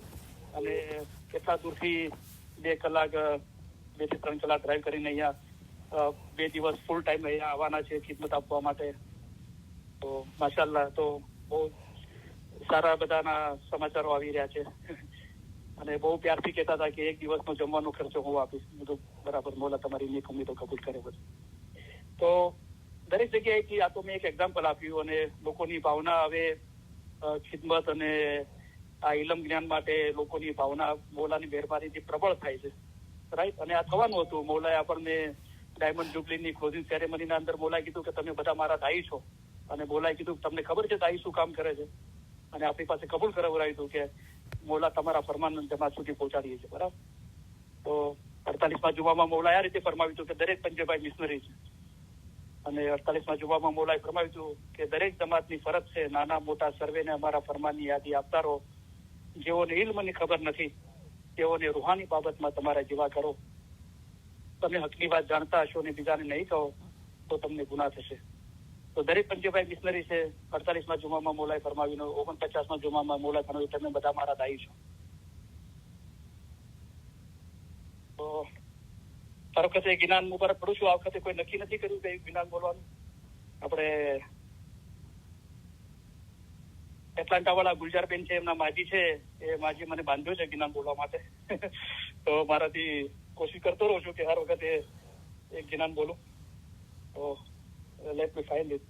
Speaker 4: અને કેટલા દૂરથી 2 કલાક 2 થી 3 કલાક ડ્રાઈવ કરીને અહીંયા 2 દિવસ ફૂલ ટાઈમ અહીંયા આવવાના છે ખિદમત આપવા માટે. તો માશાલ્લાહ, તો બહુ સારા બધાના સમાચારો આવી રહ્યા છે. અને બહુ પ્યારથી કહેતા હતા કે 1 દિવસનો જમવાનો ખર્ચો હું આપીશ. બધું બરાબર, મોલા તમારી નેક ઉમ્મીદો કબૂલ કરે. બધું તો દરેક જગ્યાએથી આ તો મેં એક એક્ઝામ્પલ આપ્યું. અને લોકોની ભાવના હવે ખિદમત અને આ ઇલમ જ્ઞાન માટે લોકોની ભાવના મોલાની મહેરબાનીથી પ્રબળ થાય છે, રાઈટ. અને આ થવાનું હતું. મોલાએ આપણને ડાયમંડ જુબલીની ક્લોઝિંગ સેરેમનીના અંદર મોલાએ કીધું કે તમે બધા મારા દાઈ છો. અને મોલાએ કીધું તમને ખબર છે દાઈ શું કામ કરે છે? અને આપણી પાસે કબૂલ કરાવડાવ્યું હતું કે મોલા તમારા ફરમાન જમાત સુધી પહોંચાડીએ છીએ, બરાબર. તો 48મા જુમામાં મોલાએ આ રીતે ફરમાવ્યું હતું કે દરેક પંજેબાઈ મિશનરી છે. અને 48મા જુમામાં મોલાએ ફરમાવ્યું હતું કે દરેક જમાતની ફરજ છે નાના મોટા સર્વેને અમારા ફરમાનની યાદી આપતા રહો. જેઓને ઇલ્મની ખબર નથી તેઓને રૂહાની બાબતમાં તમારા જેવા કરો. તમે હકની વાત જાણતા હશો અને બીજાને નહીં કહો તો તમને ગુનાહ થશે. તો દરેક પંજેબાઈ મિશનરી છે. 48મા જુમામાં મોલાએ ફરમાવ્યું, 49મા જુમામાં મોલાએ ફરમાવ્યું તમે બધા મારા દાઈ છો. તો આ વખતે ગિનાન મુબારક પડું છું. આ વખતે કોઈ નક્કી નથી કર્યું કે ગિનાન બોલવાનું. આપણે એટલાન્ટા વાળા ગુલજારબેન છે, એમના માજી છે, એ માજી મને બાંધ્યો છે ગિનાન બોલવા માટે. તો મારાથી કોશિશ કરતો રહું છું કે હર વખતે એક ગિનાન બોલું. તો let me find it.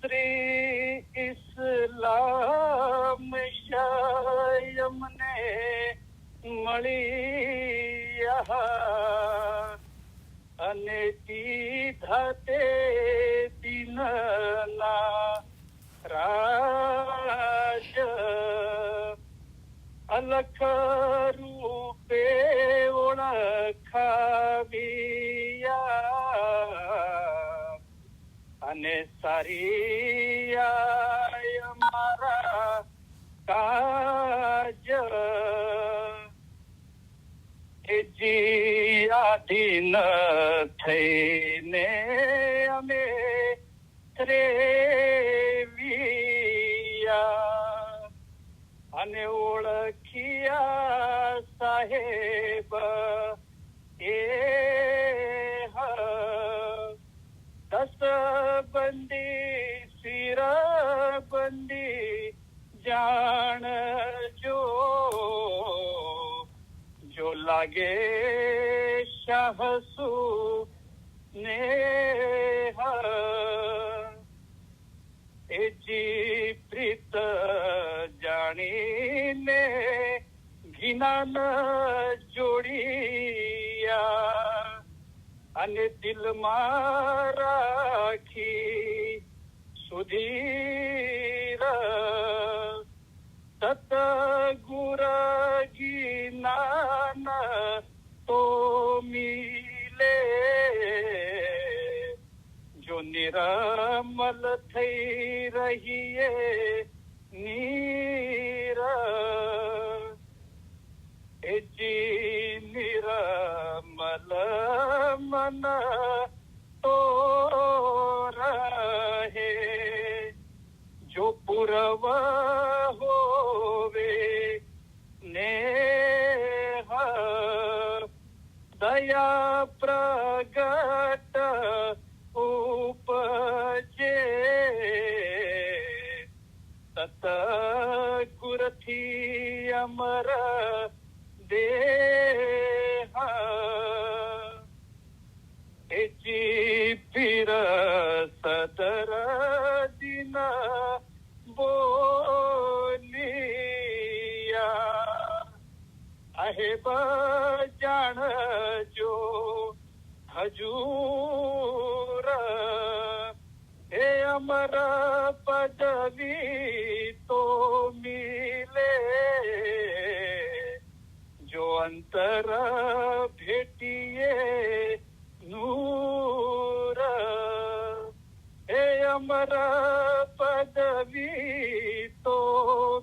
Speaker 4: Shri ઇસ્લામ શાયમને મળી અને દીધા તે દિનના રાજ અલખ રૂપે ઓળખાવ્યા અને સારી અમારા કાજ આધીન થઈને અમે ત્રેવિયા અને ઓળખિયા સાહેબ એ દસબંધી સિરબંધી જાણજો જો લાગે શાહસુ ને એજી પ્રીત જાણીને ઘિનાન જોડિયા અને દિલમાં રાખી સુધીર સતગુર ગિનાન તો મિલે જો નિરમલ થઈ રહીએ નીર એજી નિરમલ મન તો રહે જો પૂર્વ હોવે ને દયા માયા પ્રગટ ઉપજે તત ગુરથી અમર દેહ એચી પીર સદર દિન બોલિયા સાહેબ જાણજો હજૂર હે અમર પદવી તો મિલે જો અંતર ભેટીએ નૂર હે અમર પદવી તો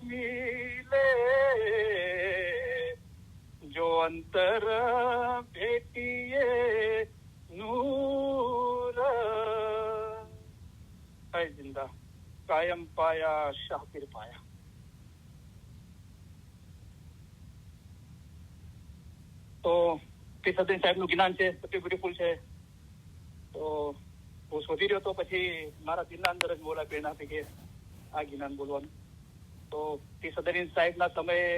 Speaker 4: મિલે જો અંતર ભેટીએ નૂર હે જિંદા કાયમ પાયા શાહપીર પાયા. તો પીર સદન સાહેબ નું જ્ઞાન છે સત્ય બ્યુટીફુલ છે. તો હું શોધી રહ્યો તો પછી મારા દિલના અંદર જ બોલા પ્રેરણા આપી કે આ જ્ઞાન બોલવાનું. તો પીર સદન સાહેબ ના સમયે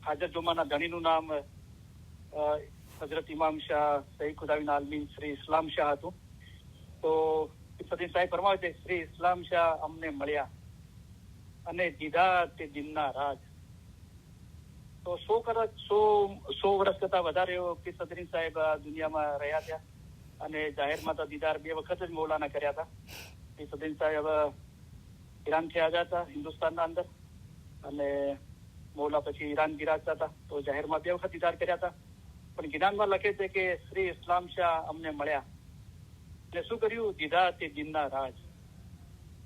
Speaker 4: હાજર જુમાના ધણીનું નામ હજરત ઇમામ શાહ સૈયદ ખુદાવીન આલમીન શ્રી ઇસ્લામ શાહ હતું. તો સદીન સાહેબ ફરમાવે છે શ્રી ઇસ્લામ શાહ અમને મળ્યા અને દીધા તે દિનના રાજ. તો 100 વર્ષ કરતા વધારે પીર સદરીન સાહેબ દુનિયામાં રહ્યા હતા અને જાહેરમાં તો દીદાર 2 વખત જ મૌલાના કર્યા હતા. પીર સદરીન સાહેબ ઈરાનથી આવ્યા હતા હિન્દુસ્તાનના અંદર અને મૌલા પછી ઈરાન બિરાજતા હતા. તો જાહેરમાં 2 વખત દીદાર કર્યા હતા. પણ ગિનાનમાં લખે છે કે શ્રી ઇસ્લામ શાહ અમને મળ્યા ને શું કર્યું? દીધા તે દિનના રાજ.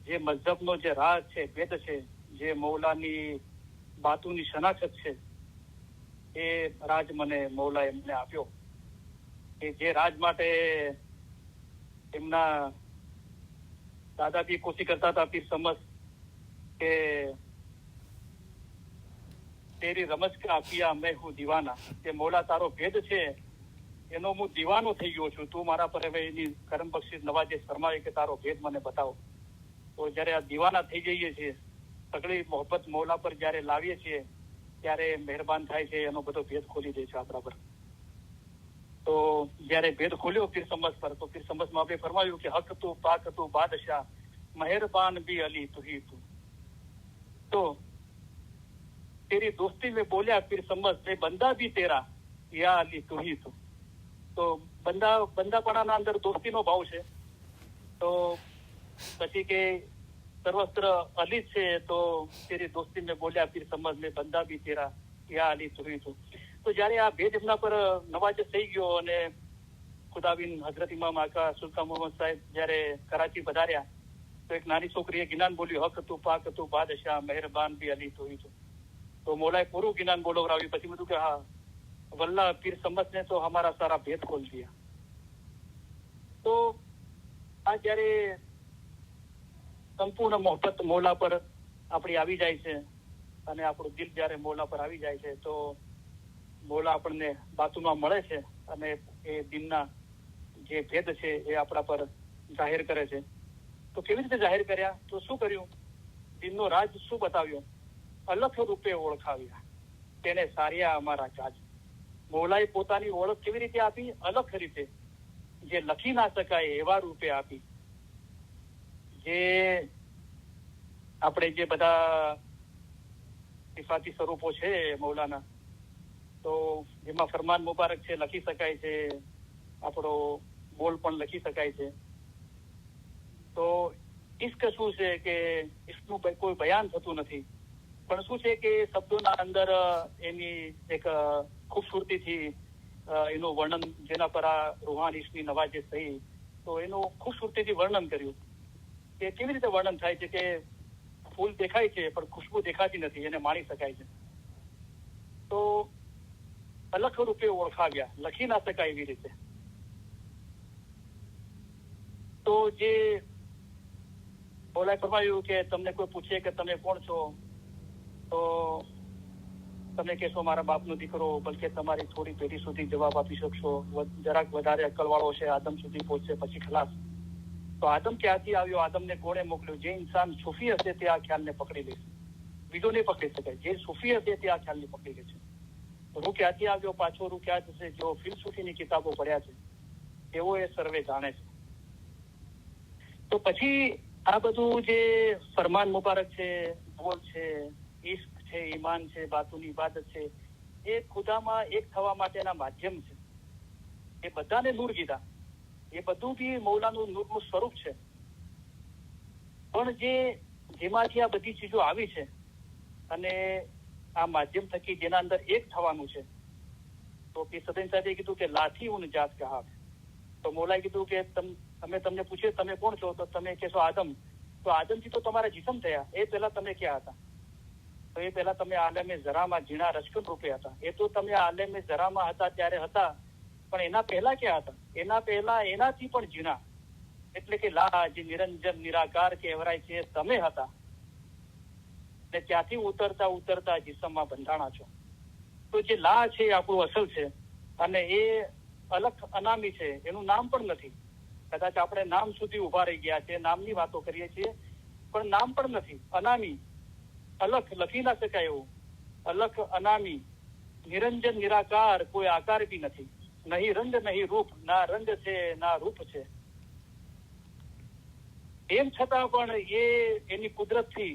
Speaker 4: જે મઝહબનો જે રાજ છે, ભેદ છે, જે મૌલાની બાતુની શનાખત છે, એ રાજ મને મૌલા એમને આપ્યો. કે જે રાજ માટે એમના દાદા બી કોશિશ કરતા હતા પીર સમજ કે તેરી રમજ કા પિયા મેં હું દીવાના, કે મૌલા તારો ભેદ છે એનો હું દીવાનો થઈ ગયો છું, તું મારા પર હવે એની કરમ બક્ષિસ નવાજે ફરમાવે કે તારો ભેદ મને બતાવો. તો જયારે આ દીવાના થઈ જઈએ છીએ, સગળી મોહબ્બત મૌલા પર જયારે લાવીએ છીએ ત્યારે મહેરબાન થાય છે, એનો બધો ભેદ ખોલી દે છે આપણા પર. તો જયારે ભેદ ખોલ્યો પીર સમજ પર, તો પીર સમજમાં આપણે ફરમાવ્યું કે હક તું પાક તું બાદશાહ મહેરબાન બી અલી તું હી તું. તો તેરી દોસ્તી में બોલ્યા પીર સમજ મેં બંદા ભી તેરા યા અલી તું હી તું. તો બંદાપણાના અંદર દોસ્તીનો ભાવ છે. તો પછી કે સર્વસ્ત્ર અલી છે, તો તેરી દોસ્તી મેં બોલ્યા પીર સમજ મેં બંદા ભી તેરા યા અલી તું હી તું. તો જયારે આ ભેદ એમના પર નવાજ થઈ ગયો અને ખુદાબીન હજરત ઇમામ આકા સુલતાન મોહમ્મદ સાહેબ જયારે કરાચી પધાર્યા તો એક નાની છોકરીએ જ્ઞાન બોલ્યું હક તું પાક તું બાદશાહ મહેરબાન ભી અલી તું હી તું. તો મૌલાએ પૂરું જ્ઞાન બોલવરાવ્યું. પછી બધું કે હા વલ્લા પીર સમજ ને તો હમારા સારા ભેદ ખોલ દિયા. તો આ જયારે સંપૂર્ણ મોહબ્બત મૌલા પર આપણી આવી જાય છે અને આપણું દિલ જયારે મૌલા પર આવી જાય છે, તો મૌલા આપણને બાતુમાં મળે છે અને એ દિનના જે ભેદ છે એ આપણા પર જાહેર કરે છે. તો કેવી રીતે જાહેર કર્યા? તો શું કર્યું? દિનનો રાજ શું બતાવ્યો? અલખ રૂપે ઓળખાવ્યા તેને સાર્યા અમારા કાજ. મૌલાએ પોતાની ઓળખ કેવી રીતે આપી? અલખ રીતે, જે લખી ના શકાય એવા રૂપે આપી. જે આપણે જે બધા સિફાતી સ્વરૂપો છે મૌલાના, તો જેમાં ફરમાન મુબારક છે, લખી શકાય છે, આપણો બોલ પણ લખી શકાય છે. તો ઇશ્ક શું છે કે ઇશ્કનું કોઈ બયાન થતું નથી, પણ શું છે કે શબ્દોના અંદર એની એક ખૂબસૂરતીથી એનું વર્ણન, જેના પર આ રૂહાન ઇશ્કની નવાજે થઈ, તો એનું ખૂબસૂરતીથી વર્ણન કર્યું કે કેવી રીતે વર્ણન થાય છે કે ફૂલ દેખાય છે પણ ખુશ્બુ દેખાતી નથી, એને માણી શકાય છે. તો અલખ રૂપે ઓળખાવ્યા, લખી ના શકાય એવી રીતે. તો જે મૌલાએ ફરમાવ્યું કે તમને કોઈ પૂછે કે તમે કોણ છો, તો તમે કહેશો મારા બાપનો દીકરો, બલકે તમારી થોડી પેઢી સુધી જવાબ આપી શકશો, જરાક વધારે અક્કલવાળો છે, આદમ સુધી પહોંચશે પછી ખલાસ. તો આદમ ક્યાંથી આવ્યો? આદમને કોણે મોકલ્યો? જે ઇન્સાન સૂફી હશે તે આ ખ્યાલને પકડી લેશે, બીજો નહીં પકડી શકાય. જે સૂફી હશે તે આ ખ્યાલને પકડી લેશે. રૂ ક્યાંથી આવ્યો, પાછો રૂ ક્યાં જશે? જો ફિલસૂફીની કિતાબો પઢ્યા છે તેઓ એ સર્વે જાણે છે. તો પછી આ બધું જે ફરમાન મુબારક છે, બોલ છે, ઇશ્ક છે, ઈમાન છે, બાતુની ઇબાદત છે, એ ખુદામાં એક થવા માટેના માધ્યમ છે. એ બધાને નૂર કીધા. એ બધું બી મૌલાનું નૂરનું સ્વરૂપ છે. પણ જેમાંથી આ બધી ચીજો આવી છે અને આ માધ્યમ થકી જેના અંદર એક થવાનું છે, તો પીર સદન સાહેબે કીધું કે લાથી ઉન જાત કહા. તો મૌલાએ કીધું કે અમે તમને પૂછીએ તમે કોણ છો? તો તમે કહેશો આદમ. તો આદમથી તો તમારા જીસમ થયા, એ પહેલા તમે ક્યાં હતા? તો એ પહેલા તમે આલેમે જરામાં ઝીણા રશ્કન રૂપે હતા. એ તો તમે આલેમે જરામાં હતા ત્યારે હતા, પણ એના પહેલા ક્યાં હતા? એના પહેલા એનાથી પણ ઝીણા, એટલે કે લા, જે નિરંજન નિરાકાર કહેવાય છે, તમે હતા. ને ત્યાંથી ઉતરતા ઉતરતા જીસમમાં બંધાણા છો. તો જે લા છે એ આપણું અસલ છે, અને એ અલખ અનામી છે, એનું નામ પણ નથી. કદાચ આપણે નામ સુધી ઉભા રહી ગયા છે, નામની વાતો કરીએ છીએ, પણ નામ પણ નથી. અનામી, અલખ, લખી ના શકાય એવું. અલખ અનામી, નિરંજન નિરાકાર, કોઈ આકાર બી નથી. નહીં રંગ નહીં રૂપ, ના રંગ છે ના રૂપ છે. એમ છતાં પણ એની કુદરતથી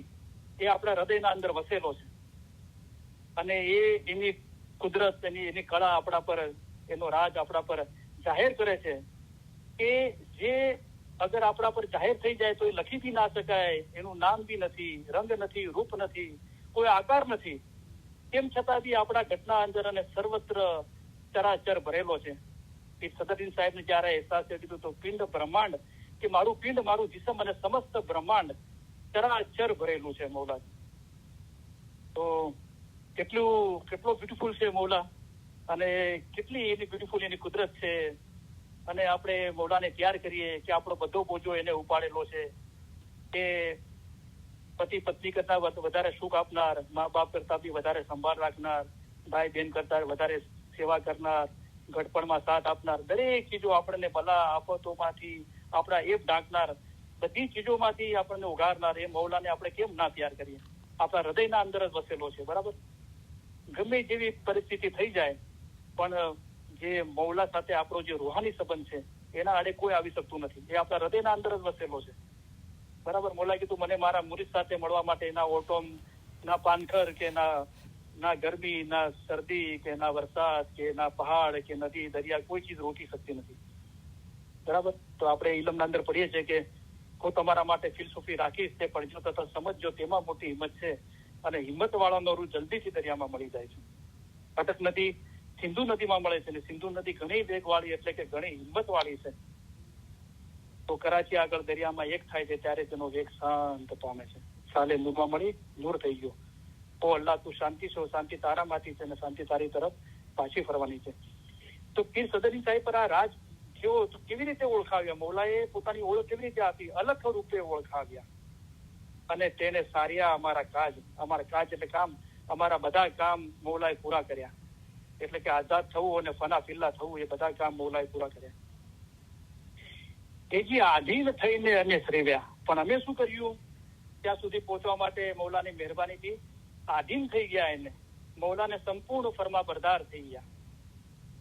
Speaker 4: એ આપણા હૃદયના અંદર વસેલો છે, અને એની કુદરત, એની કળા આપણા પર, એનો રાજ આપણા પર જાહેર કરે છે કે જે અગર આપણા પર જાહેર થઈ જાય તો એ લખી બી ના શકાય. એનું નામ બી નથી, રંગ નથી, રૂપ નથી, કોઈ આકાર નથી. તેમ છતાં બી આપણા ઘટના અંદર અને સર્વત્ર ચરાચર ભરેલો છે. સદરુદ્દીન સાહેબને જયારે અહેસાસ કીધું તો પિંડ બ્રહ્માંડ, કે મારું પિંડ, મારું જીસમ અને સમસ્ત બ્રહ્માંડ ચરાચર ભરેલું છે મૌલા. તો કેટલો બ્યુટીફુલ છે મૌલા, અને કેટલી એની બ્યુટીફુલ એની કુદરત છે. અને આપણે મૌલાને પ્યાર કરીએ કે આપણો બધો બોજો એને ઉપાડેલો છે, કે પતિ પત્ની કરતા વધારે સુખ આપનાર, મા બાપ કરતા બી વધારે સંભાળ રાખનાર, ભાઈ બહેન કરતા વધારે સેવા કરનાર, ઘડપણમાં સાથ આપનાર, દરેક ચીજો આપણને ભલા આફતોમાંથી આપણા એપ ઢાંકનાર, બધી ચીજોમાંથી આપણને ઉગારનાર એ મૌલાને આપણે કેમ ના પ્યાર કરીએ? આપણા હૃદયના અંદર જ વસેલો છે. બરાબર, ગમે જેવી પરિસ્થિતિ થઈ જાય, પણ જે મૌલા સાથે આપણો જે રૂહાની સંબંધ છે એના આડે કોઈ આવી શકતું નથી. એ આપણા હૃદયના અંદર જ વસેલો છે. બરાબર, મૌલાએ કીધું મને મારા મુરીદ સાથે મળવા માટે ના ઓટોમ, ના પાનખર, કે ના ગરમી, ના શરદી, કે ના વરસાદ, કે ના પહાડ, કે નદી, દરિયા, કોઈ ચીજ રોકી શકતી નથી. બરાબર, તો આપણે ઇલમના અંદર પઢીએ છીએ કે હું તમારા માટે ફિલસૂફી રાખીશ, તે પડજો તથા સમજજો, તેમાં મોટી હિંમત છે, અને હિંમત વાળાનો રૂ જલ્દીથી દરિયામાં મળી જાય છે. અટક નદી સિંધુ નદીમાં મળે છે, અને સિંધુ નદી ઘણી વેગવાળી, એટલે કે ઘણી હિંમત વાળી છે. તો કરાચી આગળ દરિયામાં એક થાય છે ત્યારે તેનો વેગ શાંત પામે છે. સાલે નૂરમાં મળી નૂર થઈ ગયો. ઓ અલ્લાહ, તું શાંતિ છો, શાંતિ તારામાંથી છે, અને શાંતિ તારી તરફ પાછી ફરવાની છે. તો પીર સદરી સાહેબ પર આ રાજ થયો તો કેવી રીતે ઓળખાવ્યા? મૌલાએ પોતાની ઓળખ કેવી રીતે આપી? અલગ રૂપે ઓળખાવ્યા, અને તેને સાર્યા અમારા કાજ એટલે કામ, અમારા બધા કામ મૌલાએ પૂરા કર્યા. એટલે કે આઝાદ થવું અને ફના ફિલ્લા થવું, એ બધા કામ મૌલાએ પૂરા કર્યા. એ જે આધીન થઈને અમે શ્રેવ્યા, પણ અમે શું કર્યું? ત્યાં સુધી પહોંચવા માટે મૌલાની મહેરબાનીથી આધીન થઈ ગયા. એને મૌલાને સંપૂર્ણ ફરમા બરદાર થઈ ગયા.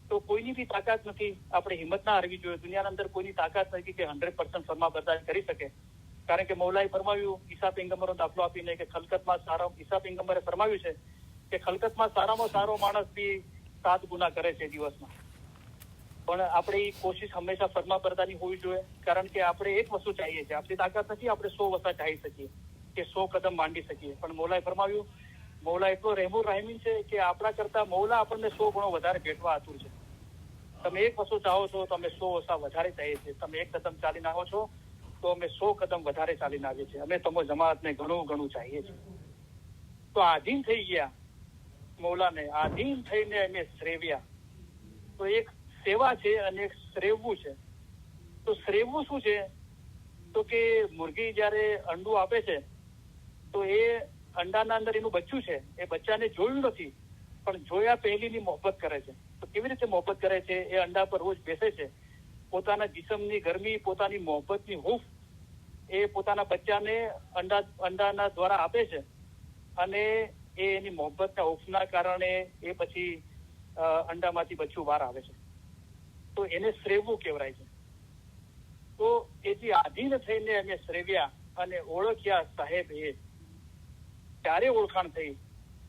Speaker 4: તો કોઈની બી તાકાત નથી, આપણે હિંમત ના હારવી જોઈએ. દુનિયાના અંદર કોઈની તાકાત નથી કે 100% ફરમા બરદાર કરી શકે. કારણ કે મૌલાએ ફરમાવ્યું, ઈસા પૈગંબરનો દાખલો આપીને, કે ખલકતમાં સારા, ઈસા પૈગંબરે ફરમાવ્યું છે કે ખલકતમાં સારામાં સારો માણસ બી 7 ગુના કરે છે દિવસમાં. પણ આપણી કોશિશ હંમેશા ફરમા બરદારની હોવી જોઈએ. કારણ કે આપણે એક વસ્તુ ચાહીએ છીએ, આપણી તાકાત નથી આપણે 100 વસ્તુ ચાહી શકીએ કે 100 કદમ માંડી શકીએ. પણ મૌલાએ ફરમાવ્યું, મૌલા એટલો રહેમુર રાહીમીન છે કે આપણા કરતા મૌલા આપણને 100 ગણો વધારે ભેટવા આતુર છે. તમે એક વસ્તુ ચાહો છો તો અમે 100 વસ્તુ વધારે ચાહીએ છીએ. તમે 1 કદમ ચાલીને આવો છો તો અમે 100 કદમ વધારે ચાલીને આવીએ છીએ. અમે તમે જમાતને ઘણું ચાહીએ છીએ. તો આધીન થઈ ગયા મૌલાને, આધીન થઈને અમે શ્રેવ્યા. તો એક સેવા છે અને એક શ્રેવવું છે. તો શ્રેવવું શું છે? તો કે મુર્ગી જયારે અંડું આપે છે તો એ અંડાના અંદર એનું બચ્ચું છે, એ બચ્ચાને જોયું નથી, પણ જોયા પહેલીની મોહબ્બત કરે છે. તો કેવી રીતે મોહબ્બત કરે છે? એ અંડા પર રોજ બેસે છે, પોતાના જિસ્મની ગરમી, પોતાની મોહબ્બતની હૂંફ એ પોતાના બચ્ચાને અંડાના દ્વારા આપે છે, અને એ એની મોહબ્બતના હૂંફના કારણે એ પછી અંડામાંથી બચ્ચું બહાર આવે છે. તો એને શ્રેવવું કહેવાય છે. તો એથી આધીન થઈને અમે શ્રેવ્યા અને ઓળખ્યા સાહેબ એ. ત્યારે ઓળખાણ થઈ.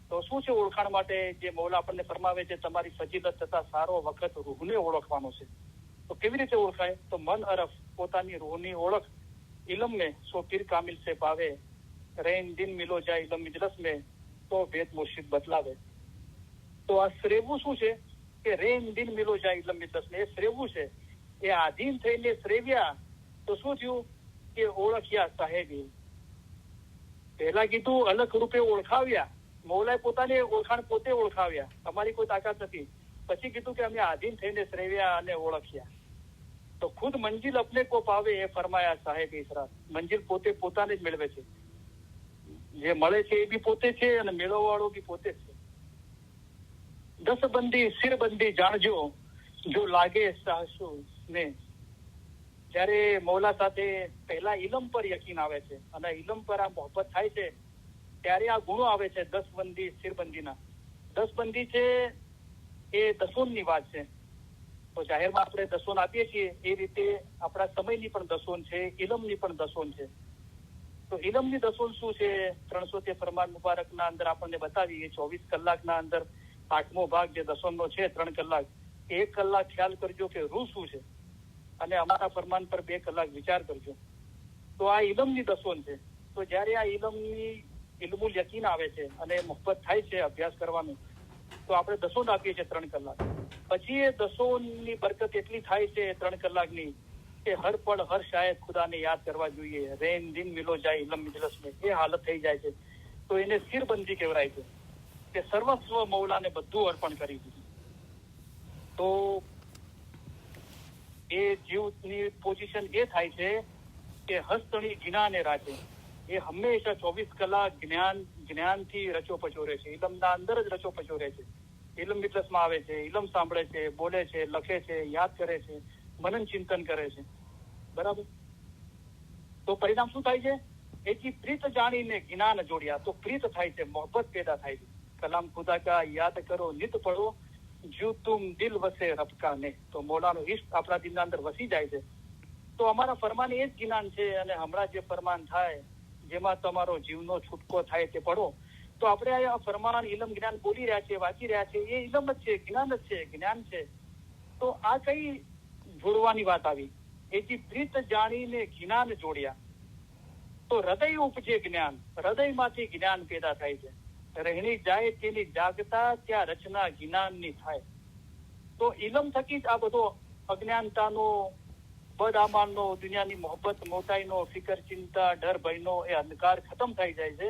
Speaker 4: તો શું છે ઓળખાણ માટે? જે મૌલા આપણને ફરમાવે છે, તમારી ફજીલત તથા સારો વખત રૂહને ઓળખવાનો છે. તો કેવી રીતે ઓળખાય? તો મન અરફ, પોતાની રૂહની ઓળખ. ઇલમ में सो पीर कामिल से पावे, रैन दिन मिलो जाए इलम मिजलस में, તો વેદ મુર્શિદ બતલાવે. તો આ શ્રેવું શું છે કે રેન દિન મિલો જાય ઇલમ મિજલસ में, એ શ્રેવું છે. એ આધીન થઈને શ્રેવ્યા તો શું થયું કે ઓળખ્યા સાહેબી. પહેલા કીધું અલગ રૂપે ઓળખાવ્યા, મૌલાએ પોતાની ઓળખાણ પોતે ઓળખાવ્યા, અમારી કોઈ તાકાત નથી. પછી કીધું કે અમે આધીન થઈને શ્રેવ્યા અને ઓળખ્યા. તો ખુદ મંજિલ અપને કો પાવે, એ ફરમાયા સાહેબ ઇસરાત. મંજિલ પોતે પોતાને જ મેળવે છે. જે મળે છે એ બી પોતે છે અને મેળવવા વાળો બી પોતે જ છે. દસબંધી સિરબંધી જાણજો, જો લાગે સાહસુ ને. જયારે મૌલા સાથે પહેલા ઇલમ પર યકીન આવે છે અને ઇલમ પર આ મોહબ્બત થાય છે, ત્યારે આ ગુણો આવે છે દસબંધી સિરબંધીના. દસબંધી છે એ દસોનની વાત છે. તો જાહેરમાં આપણે દસોન આપીએ છીએ, એ રીતે આપણા સમયની પણ દસોન છે, ઇલમની પણ દસોન છે. તો ઇલમની દસોન શું છે? 300 ફરમાન મુબારકના અંદર આપણને બતાવી, 24 કલાકના અંદર 8મો ભાગ જે દસોનનો છે, 3 કલાક, 1 કલાક ખ્યાલ કરજો કે રૂહ શું છે, અને અમારા ફરમાન પર 2 કલાક વિચાર કરજો. તો આ ઇલમની દસોન છે. તો જયારે આ ઇલ્મુલ યકીન આવે છે અને મોહબ્બત થાય છે અભ્યાસ કરવાનું, તો આપણે દસોન આપીએ છીએ 3 કલાક. પછી એ દસોનની બરકત એટલી થાય છે 3 કલાકની કે હર પળ હર શાયદ ખુદાને યાદ કરવા જોઈએ. રેન દિન મિલો જાય ઇલમ મિજલસ में, એ હાલત થઈ જાય છે. તો એને સિરબંધી કહેવાય છે કે સર્વસ્વ મૌલાને બધું અર્પણ કરી દીધું. તો એ જીવની પોઝિશન એ થાય છે કે હસ્તણી જ્ઞાને રાખે. એ હંમેશા 24 કલાક જ્ઞાનથી રચો પચો રહે છે, ઇલમના અંદર જ રચો પચો રહે છે. ઇલમ મિજલસમાં આવે છે, ઇલમ સાંભળે છે, બોલે છે, લખે છે, યાદ કરે છે, મનન ચિંતન કરે છે. બરાબર? તો પરિણામ શું થાય છે? એથી પ્રીત જાણીને જ્ઞાન જોડ્યા તો પ્રીત થાય છે, મોહબ્બત પેદા થાય છે. કલામ ખુદા કા યાદ કરો નિત પડો, જો તુમ દિલ વસે રબ કા ને. તો મૌલાનો ઇશ્ક આપણા દિલના અંદર વસી જાય છે. તો અમારા ફરમાન એ જ જ્ઞાન છે. અને હમણાં જે ફરમાન થાય, જેમાં તમારો જીવનો છૂટકો થાય તે પડો. તો આપણે આ ફરમાન ઇલમ જ્ઞાન બોલી રહ્યા છે, વાંચી રહ્યા છે, એ ઇલમ જ છે, જ્ઞાન જ છે, જ્ઞાન છે. તો આ કઈ જોડવાની વાત આવી? એથી પ્રીત જાણીને જ્ઞાન જોડ્યા તો હૃદય ઉપજે જ્ઞાન, હૃદયમાંથી જ્ઞાન પેદા થાય છે. રહેણી જાય તેની જાગતા, ત્યાં રચના જ્ઞાનની થાય. તો ઇલમ થકી જ આ બધો અજ્ઞાનતાનો, બદઆમાનનો, દુનિયાની મોહબ્બત મોટાઈનો, ફિકર ચિંતા ડર ભયનો એ અંધકાર ખતમ થઈ જાય છે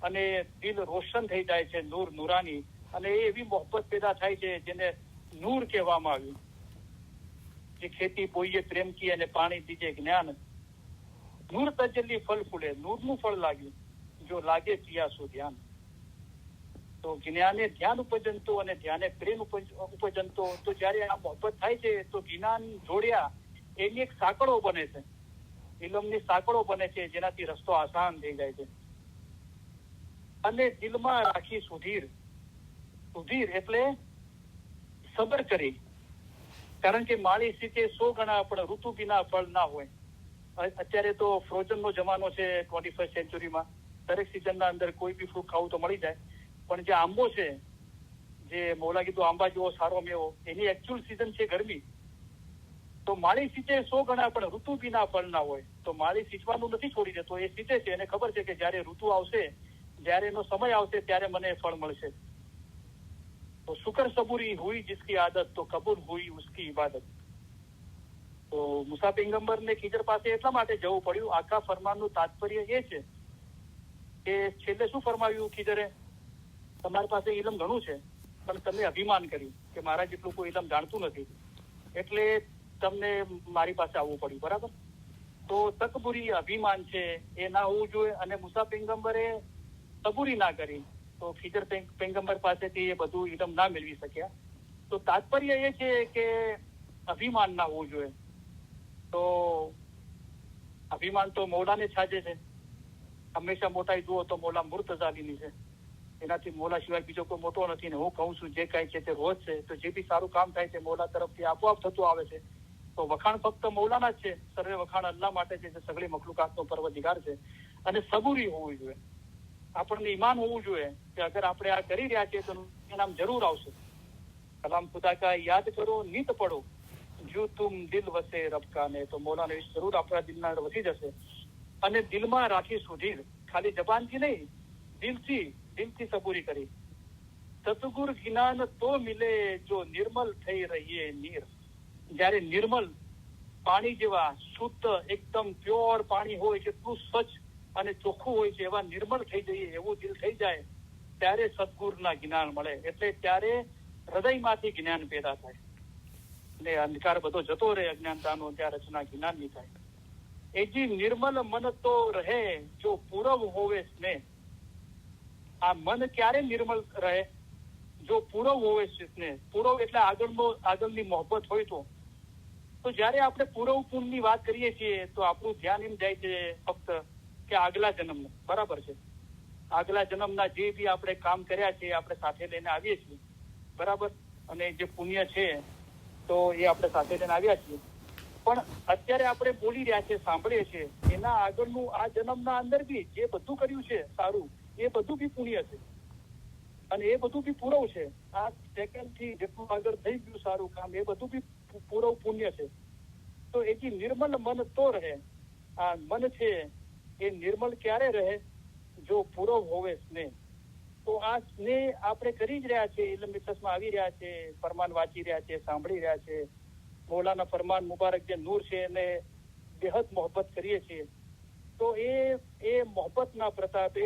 Speaker 4: અને દિલ રોશન થઈ જાય છે, નૂર નૂરાની. અને એ એવી મોહબ્બત પેદા થાય છે જેને નૂર કહેવામાં આવ્યું. જે ખેતી બોઈએ પ્રેમ કી અને પાણી દીજે જ્ઞાન, નૂર તજલ્લી ફળ ફૂલે, નૂરનું ફળ લાગ્યું, જો લાગે પિયાસું ધ્યાન. તો જ્ઞાને ધ્યાન ઉપજંતો અને ધ્યાને પ્રેમ ઉપજંતો. તો જયારે આ મોહબ્બત થાય છે તો જ્ઞાન જોડ્યા એની એક સાંકળો બને છે, ઇલમની સાંકળો બને છે, જેનાથી રસ્તો આસાન થઈ જાય છે. અને દિલમાં રાખી સુધીર, સુધીર એટલે સબર કરી. કારણ કે માળી સીતે 100 ગણા પણ ઋતુ વિના ફળ ના હોય. અત્યારે તો ફ્રોઝનનો જમાનો છે 21st સેન્ચુરીમાં. દરેક સિઝનના અંદર કોઈ બી ફ્રૂટ ખાવું તો મળી જાય. પણ જે આંબો છે, જે મૌલા કીધું આંબા જેવો સારો મેવો, એની એકચ્યુઅલ સિઝન છે ગરમી. તો માળી સીંચે 100 ગણા પણ ઋતુ વિના ફળ ના હોય. તો માળી સિંચવાનું નથી છોડી દેતો, એ સીંચે છે. એને ખબર છે કે જયારે ઋતુ આવશે, જયારે એનો સમય આવશે, ત્યારે મને ફળ મળશે. તો શુકર સબૂરી હુઈ જિસકી આદત, તો કબૂલ હુઈ ઉસકી ઇબાદત. તો મુસા પૈગંબરને ખીજર પાસે એટલા માટે જવું પડ્યું. આખા ફરમાનનું તાત્પર્ય એ છે કે છેલ્લે શું ફરમાવ્યું ખીજરે? તમારી પાસે ઇલમ ઘણું છે, પણ તમે અભિમાન કર્યું કે મારા જેટલું કોઈ ઇલમ જાણતું નથી, એટલે તમને મારી પાસે આવવું પડ્યું. બરાબર? તો તકબુરી અભિમાન છે, એ ના હોવું જોઈએ. અને મુસા પૈગંબરે સબૂરી ના કરી. તો તો ખીજર પેગમ્બર પાસેથી એ બધું ઇલમ ના મેળવી શક્યા. તો તાત્પર્ય એ છે કે અભિમાન ના હોવું જોઈએ. તો અભિમાન તો મૌલાને છાજે છે. હંમેશા મોટાઈ જુઓ તો મૌલા મુર્તઝાલીની છે. એનાથી મૌલા સિવાય બીજો કોઈ મોટો નથી. ને હું કહું છું જે કાંઈ છે તે રોજ છે. તો જે બી સારું કામ થાય છે મૌલા તરફથી આપોઆપ થતું આવે છે. તો વખાણ ફક્ત મૌલાના જ છે. સર્વે વખાણ અલ્લાહ માટે છે, જે સગળી મખલુકાતનો પરવરદિગાર છે. અને સબૂરી હોવું જોઈએ. આપણને ઈમાન હોવું જોઈએ કે અગર આપણે આ કરી રહ્યા છીએ તો ઇનામ જરૂર આવશે. કલામ ખુદા કા યાદ કરો, નીત પડો, જો તુમ દિલ વસે રબ કા ને. તો મૌલાના જરૂર આપણા દિલના અંદર વસી જશે. અને દિલમાં રાખી સુધીર, ખાલી જબાનથી નહીં, દિલથી સબૂરી કરી. સતગુર જ્ઞાન તો મિલે જો નિર્મલ થઈ રહીએ નીર. જયારે નિર્મલ પાણી જેવા શુદ્ધ એકદમ પ્યોર પાણી હોય, કેટલું સ્વચ્છ અને ચોખ્ખું હોય છે, એવા નિર્મળ થઈ જઈએ એવું દિલ થઈ જાય ત્યારે સદગુરુના જ્ઞાન મળે. એટલે ત્યારે હૃદયમાંથી જ્ઞાન પેદા થાય ને અંધકાર બધો જતો રહે અજ્ઞાનતાનો, ત્યાં રચના જ્ઞાનની થાય. એ જી નિર્મલ મન તો રહે જો પૂરવ હોવે સ્નેહ. આ મન ક્યારે નિર્મલ રહે? જો પૂરવ હોવે સ્નેહ. પૂરવ એટલે આગળની મોહબ્બત હોય તો જયારે આપણે પૂરવ પૂર્ણની વાત કરીએ છીએ તો આપણું ધ્યાન એમ જાય છે ફક્ત કે આગલા જન્મનું. બરાબર છે, આગલા જન્મના જે બી આપણે કામ કર્યા છે આપણે સાથે લઈને આવીએ છીએ. બરાબર. અને જે પુણ્ય છે તો એ આપણે સાથે લઈને આવ્યા છીએ. પણ અત્યારે આપણે બોલી રહ્યા છીએ, સાંભળીએ છીએ, એના આગળનું આ જન્મના અંદર બી જે બધું કર્યું છે સારું, એ બધું બી પુણ્ય છે અને એ બધું બી પૂરવ છે. આ સેકન્ડ થી જેટલું આગળ થઈ ગયું સારું કામ, એ બધું બી પૂરવ પુણ્ય છે. તો એ જે નિર્મલ મન તો રહે. આ મન છે એ નિર્મલ ક્યારે રહે? જો પૂરવ હોવે સ્નેહ. તો આ સ્નેહ આપણે કરી જ રહ્યા છે, ઇલ્મ મિત્તસમાં આવી રહ્યા છે, ફરમાન વાંચી રહ્યા છે, સાંભળી રહ્યા છે, મૌલાના ફરમાન મુબારક જે નૂર છે એને બેહદ મોહબ્બત કરીએ છીએ. તો એ મોહબ્બતના પ્રતાપે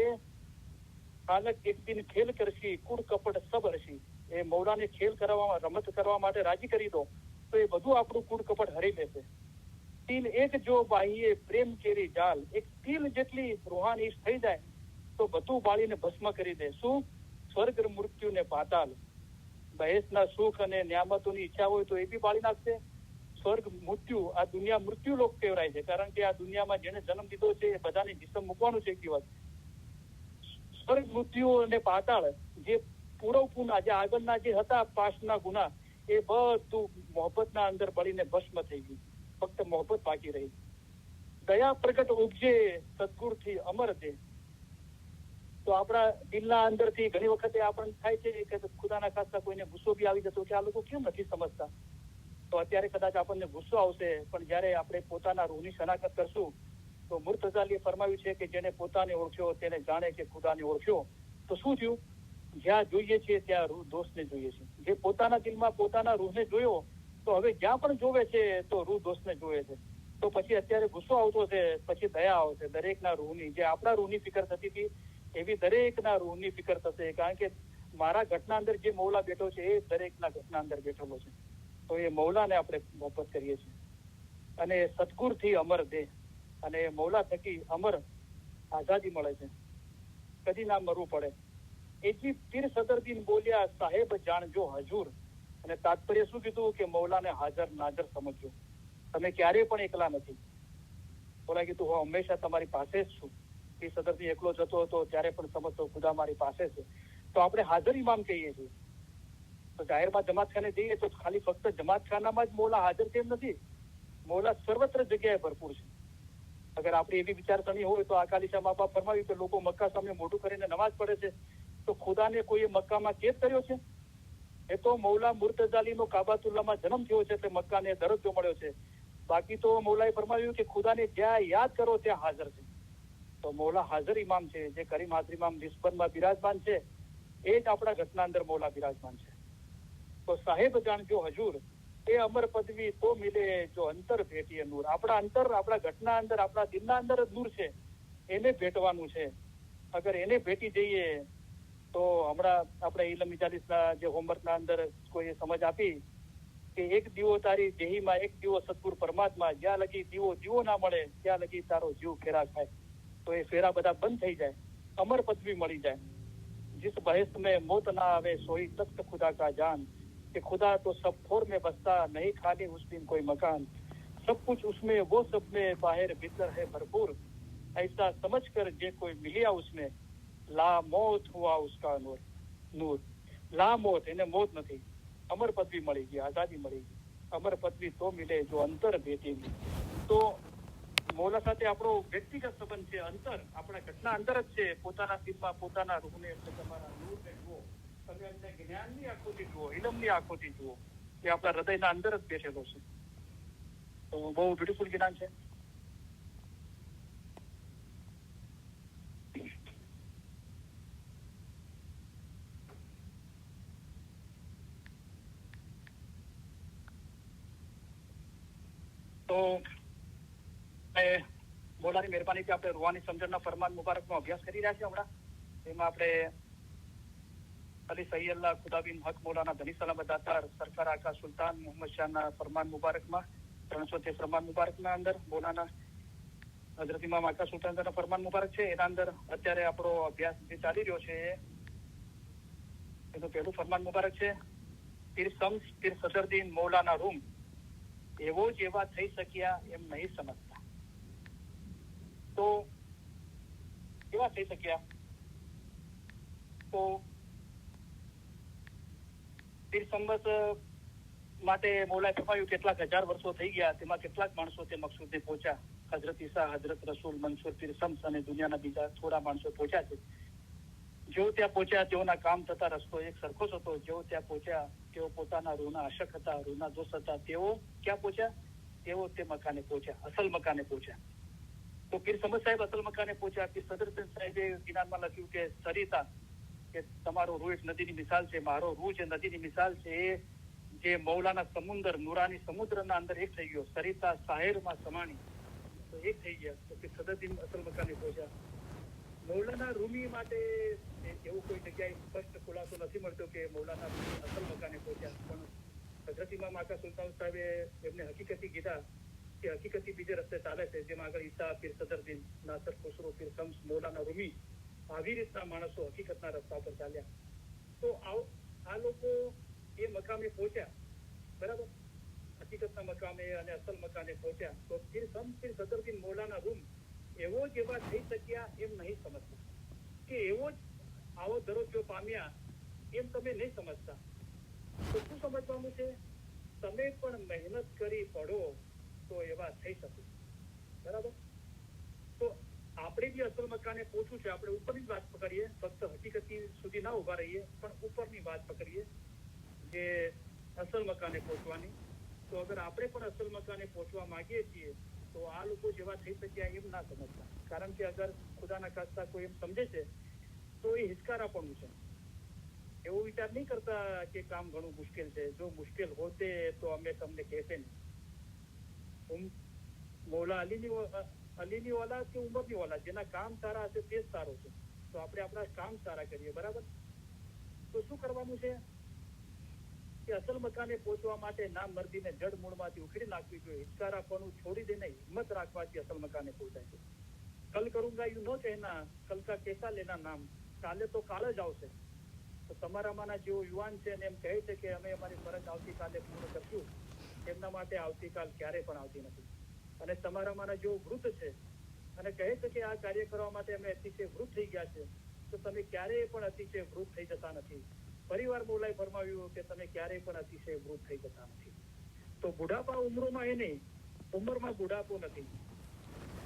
Speaker 4: હાલક એક દિન ખેલ કરશી કુડ કપટ સબ હરશી. એ મૌલાને ખેલ કરવા, રમત કરવા માટે રાજી કરી દો તો એ બધું આપણું કુડ કપટ હરી લેશે. તિલ એક જો બાહીએ પ્રેમ કેરી જાલ. એક તિલ જેટલી રૂહાની થઈ જાય તો બધું બાળીને ભસ્મ કરી દે. શું? સ્વર્ગ મૃત્યુ ને પાતાલ. બહેસના સુખ અને નિયામતોની ઈચ્છા હોય તો એ બી બાળી નાખશે. સ્વર્ગ મૃત્યુ, આ દુનિયા મૃત્યુ લોક કહેવાય છે, કારણ કે આ દુનિયામાં જેને જન્મ દીધો છે એ બધાને જીસમ મૂકવાનું છે એક દિવસ. સ્વર્ગ મૃત્યુ અને પાતાળ, જે પૂરવ પુના, જે આગળના જે હતા પાસ્ટના ગુના, એ બધું મોહબ્બતના અંદર બળીને ભસ્મ થઈ ગયું. ફક્ત મોહબ્બત બાકી રહી. દયા પ્રગટ ઉપજે સદગુરથી અમર દે. તો આપણા દિલના અંદરથી ઘણી વખતે આપણને થાય છે કે ખુદાના ખાસ્તા કોઈને ગુસ્સો બી આવી જતો કે આ લોકો કેમ નથી સમજતા. તો અત્યારે કદાચ આપણને ગુસ્સો આવશે, પણ જયારે આપણે પોતાના રૂહની શનાખત કરશું તો મુર્તઝાલીએ ફરમાવ્યું છે કે જેને પોતાને ઓળખ્યો તેને જાણે કે ખુદાને ઓળખ્યો. તો શું થયું? જ્યાં જોઈએ છીએ ત્યાં રૂહ દોસ્તને જોઈએ છે. જે પોતાના દિલમાં પોતાના રૂહને જોયો તો હવે જ્યાં પણ જોવે છે તો રૂહ દોસ્તને જોવે છે. તો પછી અત્યારે ગુસ્સો આવતો છે, પછી દયા આવશે. દરેકના રૂહની, જે આપણા રૂહની ફિકર થતી હતી એવી દરેકના રૂહની ફિકર થશે, કારણ કે મારા ઘટના અંદર જે મૌલા બેઠો છે એ દરેકના ઘટના અંદર બેઠેલો છે. તો એ મૌલાને આપણે મોહબ્બત કરીએ છીએ. અને સદગુરથી અમર દે, અને મૌલા થકી અમર આઝાદી મળે છે, કદી ના મરવું પડે. એથી પીર સદરદીન બોલ્યા સાહેબ જાણજો હજૂર. અને તાત્પર્ય શું કીધું કે મૌલાને હાજર નાજર સમજજો. તમે ક્યારેય પણ એકલા નથી. બોલા કીધું હું હંમેશા તમારી પાસે જ છું. પીર સદરદી એકલો જતો હતો ત્યારે પણ સમજતો ખુદા મારી પાસે છે. તો આપણે હાજર ઇમામ કહીએ છીએ. તો જાહેરમાં જમાતખાને જઈએ તો ખાલી ફક્ત જમાતખાનામાં જ મૌલા હાજર કેમ નથી? મૌલા સર્વત્ર જગ્યાએ ભરપૂર છે. અગર આપણી એવી વિચારસરણી હોય તો અકાલીશા મા બાપ ફરમાવ્યું કે લોકો મક્કા સામે મોઢું કરીને નમાઝ પડે છે, તો ખુદાને કોઈએ મક્કામાં કેદ કર્યો છે? એ તો મૌલા મુર્તઝાલીનો કાબાતુલ્લામાં જન્મ થયો છે એટલે મક્કાને દરજ્જો મળ્યો છે. બાકી તો મૌલાએ ફરમાવ્યું કે ખુદાને જ્યાં યાદ કરો ત્યાં હાજર છે. તો મૌલા હાજર ઇમામ છે. જે કરીમ હાજર ઇમામ રિસ્બનમાં બિરાજમાન છે એ જ આપણા ઘટના અંદર મૌલા બિરાજમાન છે. તો સાહેબ જાણજો હજૂર, એ અમર પદવી તો મિલે જો અંતર ભેટીએ નૂર. આપણા અંતર, આપણા ઘટના અંદર, આપણા દિલના અંદર જ નૂર છે, એને ભેટવાનું છે. અગર એને ભેટી જઈએ તો હમણાં આપણે ઇલમ મિજાલિસના જે હોમવર્કના અંદર કોઈ સમજ આપી કે એક દીવો તારી દેહીમાં, એક દીવો સદગુરુ પરમાત્મા, જ્યાં લગી દીવો ના મળે ત્યાં લગી તારો જીવ ફેરા ખાય. તો એ ફેરા બધા બંધ થઈ જાય, અમર પદવી મળી જાય. जिस बहस में मौत ना आवे सोई तख्त खुदा का जान, कि खुदा तो सब फोर में बसता नहीं खाली उस दिन कोई मकान, सब कुछ उसमें वो सब में बाहर भीतर है भरपूर, ऐसा समझ कर जे कोई मिलिया उसमें ला मौत हुआ उसका नूर नूर ला मौत એને મોત નથી, અમર પદવી મળી ગઈ, આઝાદી મળી ગઈ, અમર પદવી તો મિલે જો અંતર ભેટી. તો મૌલા સાથે આપણો વ્યક્તિગત સંબંધ છે, અંતર આપણા ઘટના અંતર જ છે. પોતાના દિલમાં પોતાના રૂહને એટલે તમારા નૂરને જુઓ, તમે એમને જ્ઞાનની આંખોથી જુઓ, ઇલમની આંખોથી જુઓ, એ આપણા હૃદયના અંદર જ બેસેલો છે. તો બહુ બ્યુટીફુલ જ્ઞાન છે. તો મોલાની મહેરબાનીથી આપણે રૂહાની સમજણના ફરમાન મુબારકનો અભ્યાસ કરી રહ્યા છીએ. હમણાં એમાં આપણે અલી સૈયદલ્લાહ ખુદાબીન હક મૌલાના ધની સલામત દાતાર સરકાર આકા સુલતાન મોહમ્મદ શાહના ફરમાન મુબારકમાં 300 ફરમાન મુબારકના અંદર મૌલાના હઝરત ઇમામ આકા સુલતાનના ફરમાન મુબારક છે. એના અંદર અત્યારે આપણો અભ્યાસ જે ચાલી રહ્યો છે એનું પહેલું ફરમાન મુબારક છે, પીર શમ્સ પીર સદરદીન મૌલાના રૂમ એવો જ એવા થઈ શક્યા એમ નહીં સમજતા. તો કેવા થઈ શક્યા? તો પીર શમ્સ માટે મૌલાએ ફરમાવ્યું કેટલાક હજાર વર્ષો થઈ ગયા, તેમાં કેટલાક માણસો તે મકસૂદે પહોંચ્યા. હઝરત ઈસા, હઝરત રસૂલ, મંસૂર, પીર શમ્સ અને દુનિયાના બીજા થોડા માણસો પહોંચ્યા છે. જેઓ ત્યાં પહોંચ્યા તેઓના કામ તથા રસ્તો એક સરખો જ હતો. જેઓ ત્યાં પહોંચ્યા તેઓ પોતાના રૂના આશક હતા, રૂના દોસ્ત હતા. તેઓ ક્યાં પહોંચ્યા? તેઓ તે મકાને પહોંચ્યા, અસલ મકાને પહોંચ્યા. તો પીર શમ્સ સાહેબ અસલ મકાને પહોંચ્યા. પીર સદરદીન સાહેબે કિનારમાં લખ્યું કે સરિતા, કે તમારો રૂહ એક નદીની મિસાલ છે, મારો રૂહ જે નદીની મિસાલ છે એ જે મૌલાના સમુદ્ર નૂરાની સમુદ્રના અંદર એક થઈ ગયો, સરિતા સાહેરમાં સમાણી તો એક થઈ ગયા. તો પીર સદરદીન અસલ મકાને પહોંચ્યા. મૌલાના રૂમી માટે એવું કોઈ જગ્યાએ સ્પષ્ટ ખુલાસો નથી મળતો કે મૌલાના રૂમી અસલ મકાને પહોંચ્યા, પણ હઝરત ઇમામ આકા સુલતાન સાહેબે એમને હકીકતી કીધા કે હકીકતી બીજે રસ્તે ચાલે છે, જેમાં આગળ ઈસા, પીર સદરદીન, નાસર ખુસરો, પીર શમ્સ, મૌલાના રૂમી આવી રીતના માણસો હકીકતના રસ્તા પર ચાલ્યા. તો આ લોકો એ મકામે પહોંચ્યા, બરાબર, હકીકતના મકામે અને અસલ મકાને પહોંચ્યા. તો પીર શમ્સ પીર સદરદીન મૌલાના રૂમ એવો જ એવા થઈ શક્યા એમ નહીં સમજતા, કે એવો જ આવો દરજ્જો પામ્યા એમ તમે નહીં સમજતા. તો શું સમજવાનું છે? તમે પણ મહેનત કરી પડો તો એવા થઈ શકે, બરાબર. તો આપણે બી અસલ મકાને પહોંચવું છે. આપણે ઉપરની જ વાત પકડીએ, ફક્ત હકીકતી સુધી ના ઉભા રહીએ, પણ ઉપરની વાત પકડીએ જે અસલ મકાને પહોંચવાની. તો અગર આપણે પણ અસલ મકાને પહોંચવા માંગીએ છીએ તો આ લોકો જેવા થઈ શક્યા એમ ના સમજતા. કારણ કે અગર ખુદાના ખાસ્તા કોઈ એમ સમજે છે તો એ હિચકારાપણું છે. એવો વિચાર નહીં કરતા કે કામ ઘણું મુશ્કેલ છે, જો મુશ્કેલ હોતે તો અમે તમને કહેતે નહીં. મૌલા અલીની ઓલાદ કે ઉમરની ઓલાદ, જેના કામ સારા હશે તે જ સારો છે. તો આપણે આપણા કામ સારા કરીએ, બરાબર. તો શું કરવાનું છે કે અસલ મકાને પહોંચવા માટે નામ મર્દીને જડ મૂળમાંથી ઉખડી નાખવી જોઈએ. હિચકારાપણું છોડી દેને હિંમત રાખવાથી અસલ મકાને પહોંચાય છે. કલ કરુંગા યુ નો કહેના, કલ કા કેસા લેના નામ, કાલે તો કાલ જ આવશે. તો તમારામાંના જેઓ યુવાન છે અને એમ કહે છે કે અમે અમારી ફરજ આવતીકાલે પૂર્ણ કરશું, તેમના માટે આવતીકાલ ક્યારે પણ આવતી નથી. અને તમારામાંના જેઓ વૃદ્ધ છે અને કહે છે કે આ કાર્ય કરવા માટે અમે અતિશય વૃદ્ધ થઈ ગયા છે, તો તમે ક્યારેય પણ અતિશય વૃદ્ધ થઈ જતા નથી. પરિવાર મૌલાએ ફરમાવ્યું કે તમે ક્યારેય પણ અતિશય વૃદ્ધ થઈ જતા નથી. તો બુઢાપા ઉંમરોમાં એ નહીં, ઉંમરમાં બુઢાપો નથી.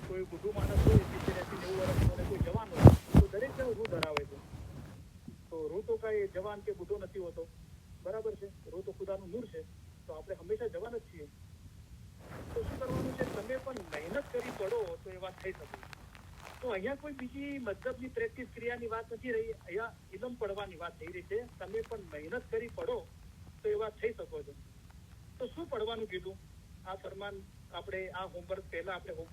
Speaker 4: કોઈ બુઢું માણસ હોય 80-90 વર્ષનો અને કોઈ જવાન હોય તો દરેક જણ રૂહ ધરાવે છે. તો રૂહ તો કઈ જવાન કે બુઢો નથી હોતો, બરાબર છે. રૂહ તો ખુદાનું નૂર છે. તો આપણે હંમેશા જવાન જ છીએ. તો શું કરવાનું છે? તમે પણ મહેનત કરી પડો તો એ વાત થઈ શકે. તો અહીંયા કોઈ બીજી મતલબની પ્રેક્ટિસ ક્રિયાની વાત નથી રહી, અહીંયા ઇલમ પડવાની વાત થઈ રહી છે. તમે પણ મહેનત કરી પડો તો એ વાત થઈ શકો છો. તો શું પડવાનું કીધું? આ ફરમાન આપણે આ હોમવર્ક પહેલા આપણે હોમવર્ક